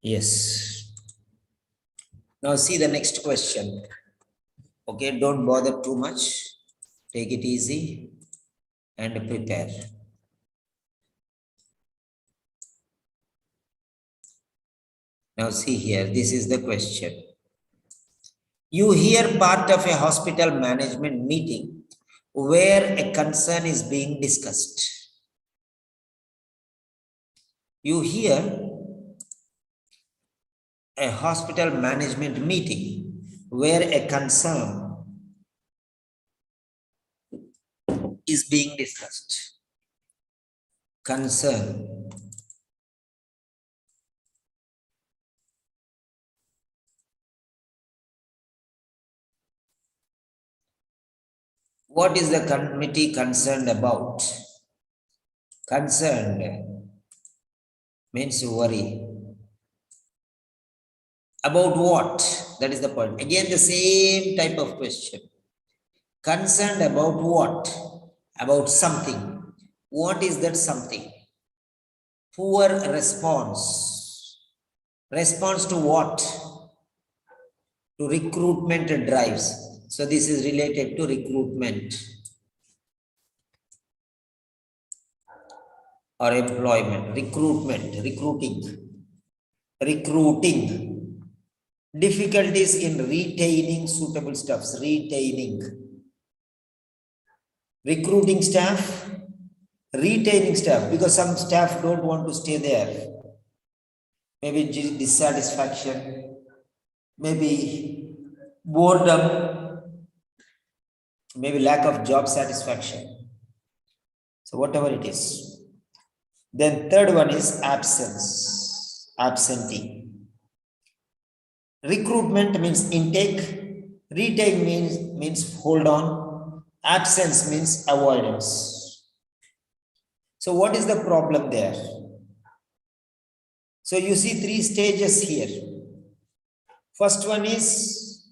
Speaker 1: Yes. Now see the next question. Okay, don't bother too much. Take it easy and prepare. Now see here, this is the question. You hear part of a hospital management meeting where a concern is being discussed. You hear a hospital management meeting where a concern is being discussed. Concern. What is the committee concerned about? Concerned means worry. About what? That is the point. Again, the same type of question. Concerned about what? About something. What is that something? Poor response. Response to what? To recruitment drives. So this is related to recruitment or employment. Recruiting. Difficulties in retaining suitable staffs. Recruiting staff, retaining staff, because some staff don't want to stay there. Maybe dissatisfaction, maybe boredom, maybe lack of job satisfaction. So whatever it is. Then third one is absentee. Recruitment means intake, retain means hold on, absence means avoidance. So what is the problem there? So you see three stages here. First one is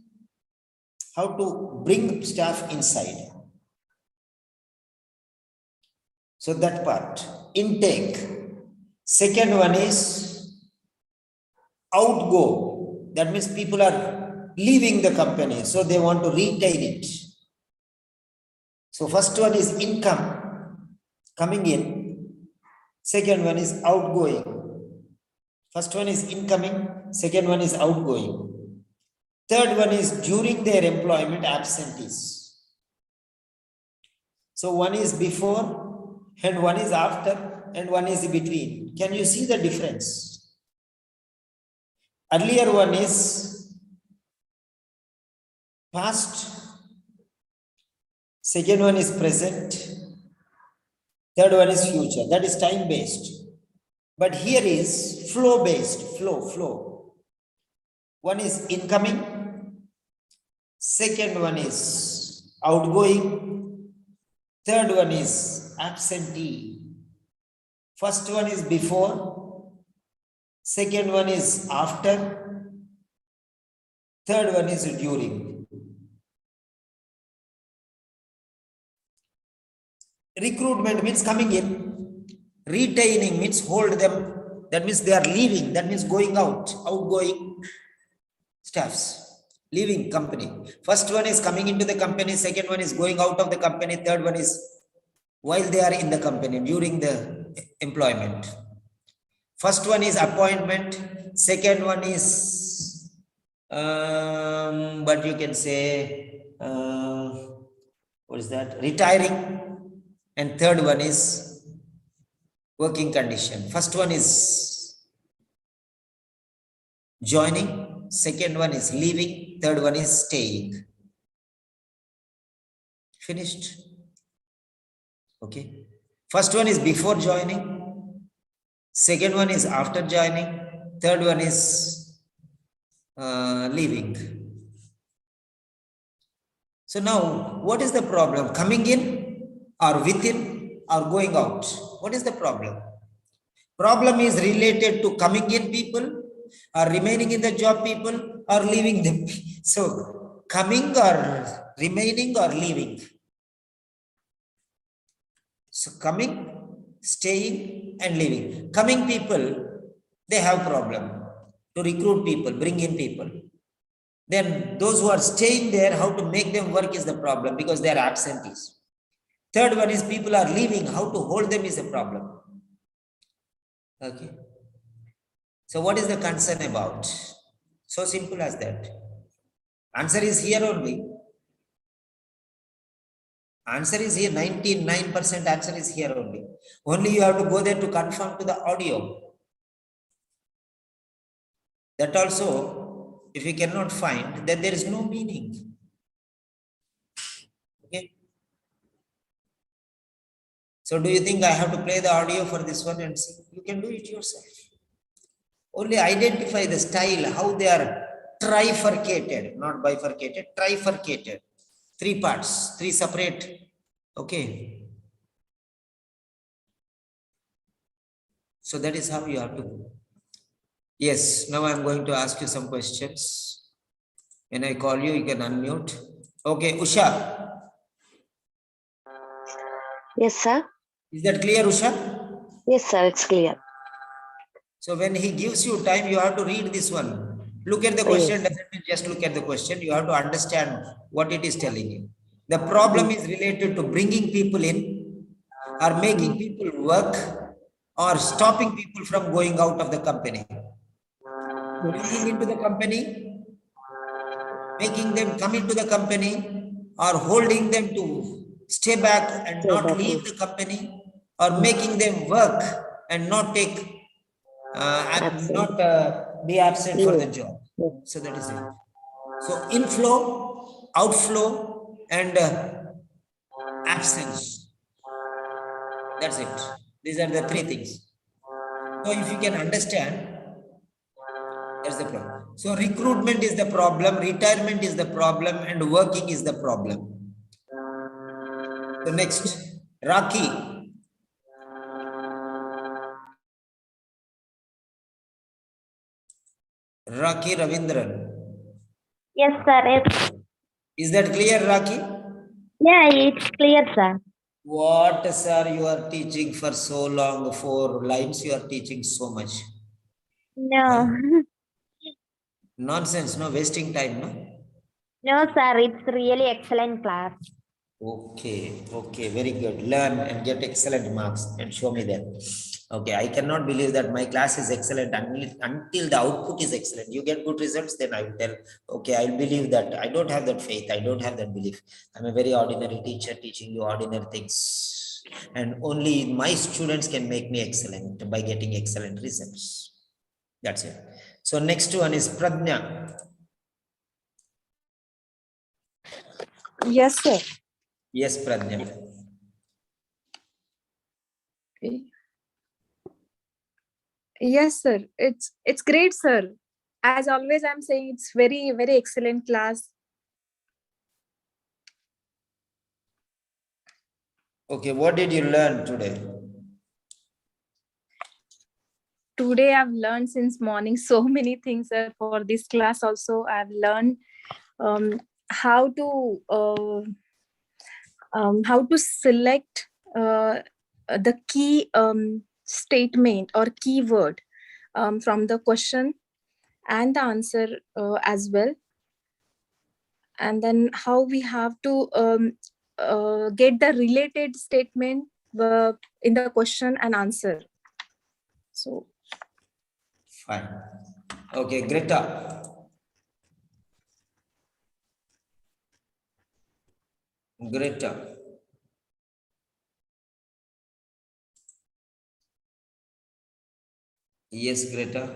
Speaker 1: how to bring staff inside. So that part, intake. Second one is outgo. That means people are leaving the company, so they want to retain it. So first one is income, coming in. Second one is outgoing. First one is incoming, second one is outgoing. Third one is during their employment absentees. So one is before and one is after and one is between. Can you see the difference? Earlier one is past, second one is present, third one is future. That is time based. But here is flow based, flow. One is incoming, second one is outgoing, third one is absentee. First one is before, second one is after, third one is during. Recruitment means coming in, retaining means hold them, that means they are leaving, that means going out, outgoing staffs, leaving company. First one is coming into the company, second one is going out of the company, third one is while they are in the company during the employment. First one is appointment, second one is but you can say what is that, retiring, and third one is working condition. First one is joining, second one is leaving, third one is staying. Finished? Okay. First one is before joining, Second one is after joining. Third one is leaving. So now, what is the problem? Coming in or within or going out? What is the problem? Problem is related to coming in people or remaining in the job people or leaving them. So coming or remaining or leaving. So coming, staying and leaving. Coming people, they have problem to recruit people, bring in people. Then those who are staying there, how to make them work is the problem because they are absentees. Third one is people are leaving, how to hold them is a problem. Okay. So what is the concern about? So simple as that. Answer is here only. Answer is here, 99% answer is here only. Only you have to go there to confirm to the audio. That also, if you cannot find, then there is no meaning. Okay. So do you think I have to play the audio for this one and see? You can do it yourself. Only identify the style, how they are trifurcated, not bifurcated, trifurcated. 3 parts, 3 separate. Okay. So that is how you have to do. Yes, now I'm going to ask you some questions. When I call you, you can unmute. Okay, Usha.
Speaker 8: Yes, sir.
Speaker 1: Is that clear, Usha?
Speaker 8: Yes, sir. It's clear.
Speaker 1: So when he gives you time, you have to read this one. Look at the question, doesn't mean just look at the question. You have to understand what it is telling you. The problem is related to bringing people in or making people work or stopping people from going out of the company. Bringing into the company, making them come into the company or holding them to stay back and not leave the company or making them work and not take be absent for the job. So that is it. So inflow, outflow, and absence. That's it. These are the 3 things. So if you can understand, that's the problem. So recruitment is the problem, retirement is the problem, and working is the problem. So next, Raki. Raki Ravindran.
Speaker 9: Yes, sir.
Speaker 1: Is that clear, Raki?
Speaker 9: Yeah, it's clear, sir.
Speaker 1: What, sir, you are teaching for so long, 4 lines, you are teaching so much.
Speaker 9: No.
Speaker 1: Nonsense, no wasting time, no?
Speaker 9: No, sir. It's really excellent class.
Speaker 1: Okay, okay, very good. Learn and get excellent marks and show me that. Okay, I cannot believe that my class is excellent until the output is excellent. You get good results, then I will tell, okay, I'll believe that. I don't have that faith. I don't have that belief. I'm a very ordinary teacher teaching you ordinary things. And only my students can make me excellent by getting excellent results. That's it. So next one is Pradnya.
Speaker 6: Yes, sir.
Speaker 1: Yes, Pradnya.
Speaker 6: Yes, sir. It's great, sir. As always, I'm saying it's very, very excellent class.
Speaker 1: Okay, what did you learn today?
Speaker 6: Today I've learned since morning so many things, sir. For this class also, I've learned how to select the key statement or keyword from the question and the answer as well, and then how we have to get the related statement in the question and answer. So
Speaker 1: fine. Okay, Greta. Greta. Yes, Greta.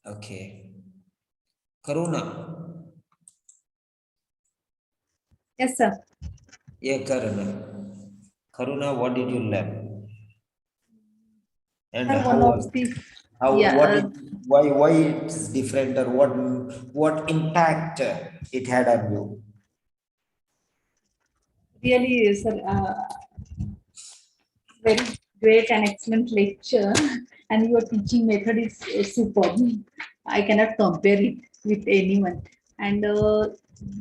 Speaker 1: Okay. Karuna.
Speaker 2: Yes, sir.
Speaker 1: Yeah, Karuna. Karuna, what did you learn? And
Speaker 2: And
Speaker 1: how
Speaker 2: one
Speaker 1: was
Speaker 2: of the,
Speaker 1: how
Speaker 2: yeah,
Speaker 1: what it, why it's different, or what impact it had on you?
Speaker 2: really, sir, very great and excellent lecture, and your teaching method is superb. I cannot compare it with anyone. And the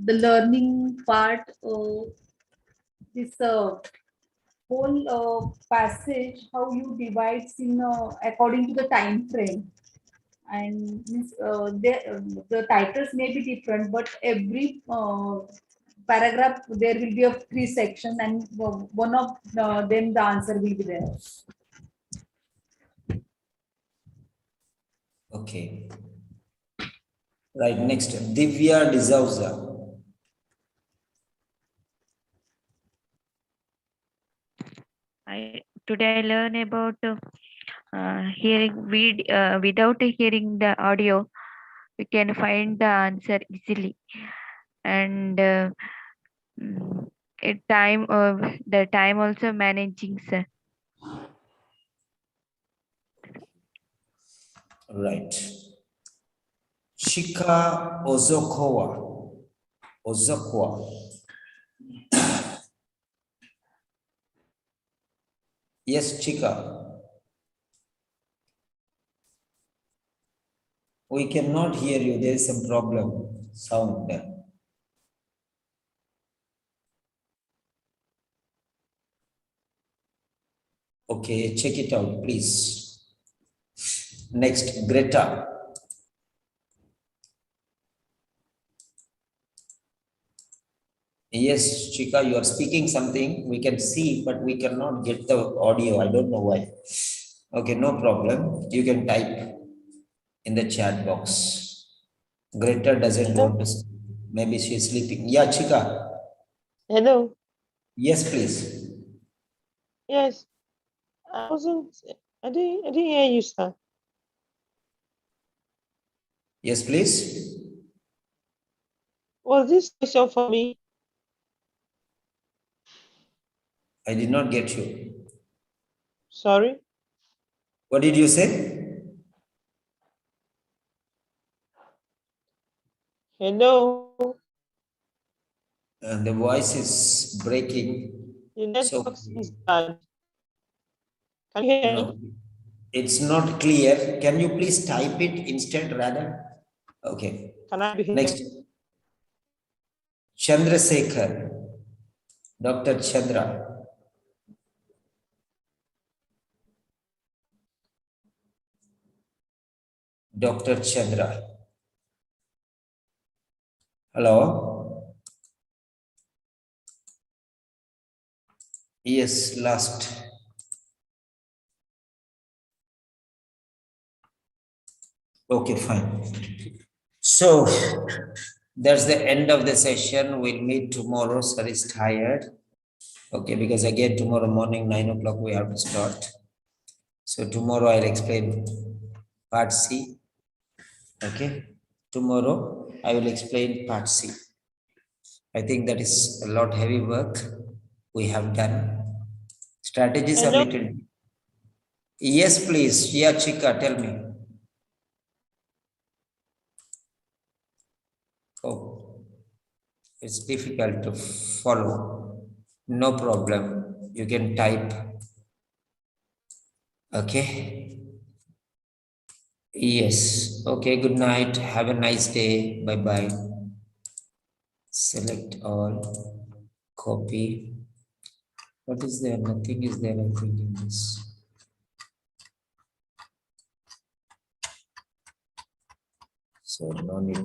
Speaker 2: learning part, this whole passage, how you divide in according to the time frame, and means, the titles may be different, but every paragraph there will be of three sections, and one of them the answer will be there.
Speaker 1: Okay. Right, next, Divya D'Souza.
Speaker 10: Today I learn about hearing without hearing the audio, we can find the answer easily, and the time also managing, sir.
Speaker 1: Right. Chika Ozokwa. Yes, Chika. We cannot hear you. There is some problem. Sound. Okay, check it out, please. Next, Greta. Yes, Chika, you are speaking something. We can see, but we cannot get the audio. I don't know why. Okay, no problem. You can type in the chat box. Greta doesn't want to speak. Maybe she's sleeping. Yeah, Chika.
Speaker 11: Hello.
Speaker 1: Yes, please.
Speaker 11: Yes, I didn't hear you, sir.
Speaker 1: Yes, please.
Speaker 11: Was this question for me?
Speaker 1: I did not get you.
Speaker 11: Sorry.
Speaker 1: What did you say?
Speaker 11: Hello.
Speaker 1: The voice is breaking.
Speaker 11: The
Speaker 1: So,
Speaker 11: network is bad. Can you hear me?
Speaker 1: no, it's not clear. Can you please type it instead rather? Okay.
Speaker 11: Can I be heard?
Speaker 1: Next. Chandrasekhar. Dr. Chandra. Dr. Chandra. Hello? Yes, last. Okay, fine. So, that's the end of the session. We'll meet tomorrow. Sir is tired. Okay, because again, tomorrow morning, 9 o'clock, we have to start. So, tomorrow I'll explain part C. Okay. Tomorrow I will explain part C. I think that is a lot heavy work we have done. Strategies are
Speaker 11: Hello?
Speaker 1: little. Yes, please. Yeah, Chika, tell me. Oh, it's difficult to follow. No problem. You can type. Okay. Yes. Okay. Good night. Have a nice day. Bye bye. Select all. Copy. What is there? Nothing is there, I think, in this. So no need to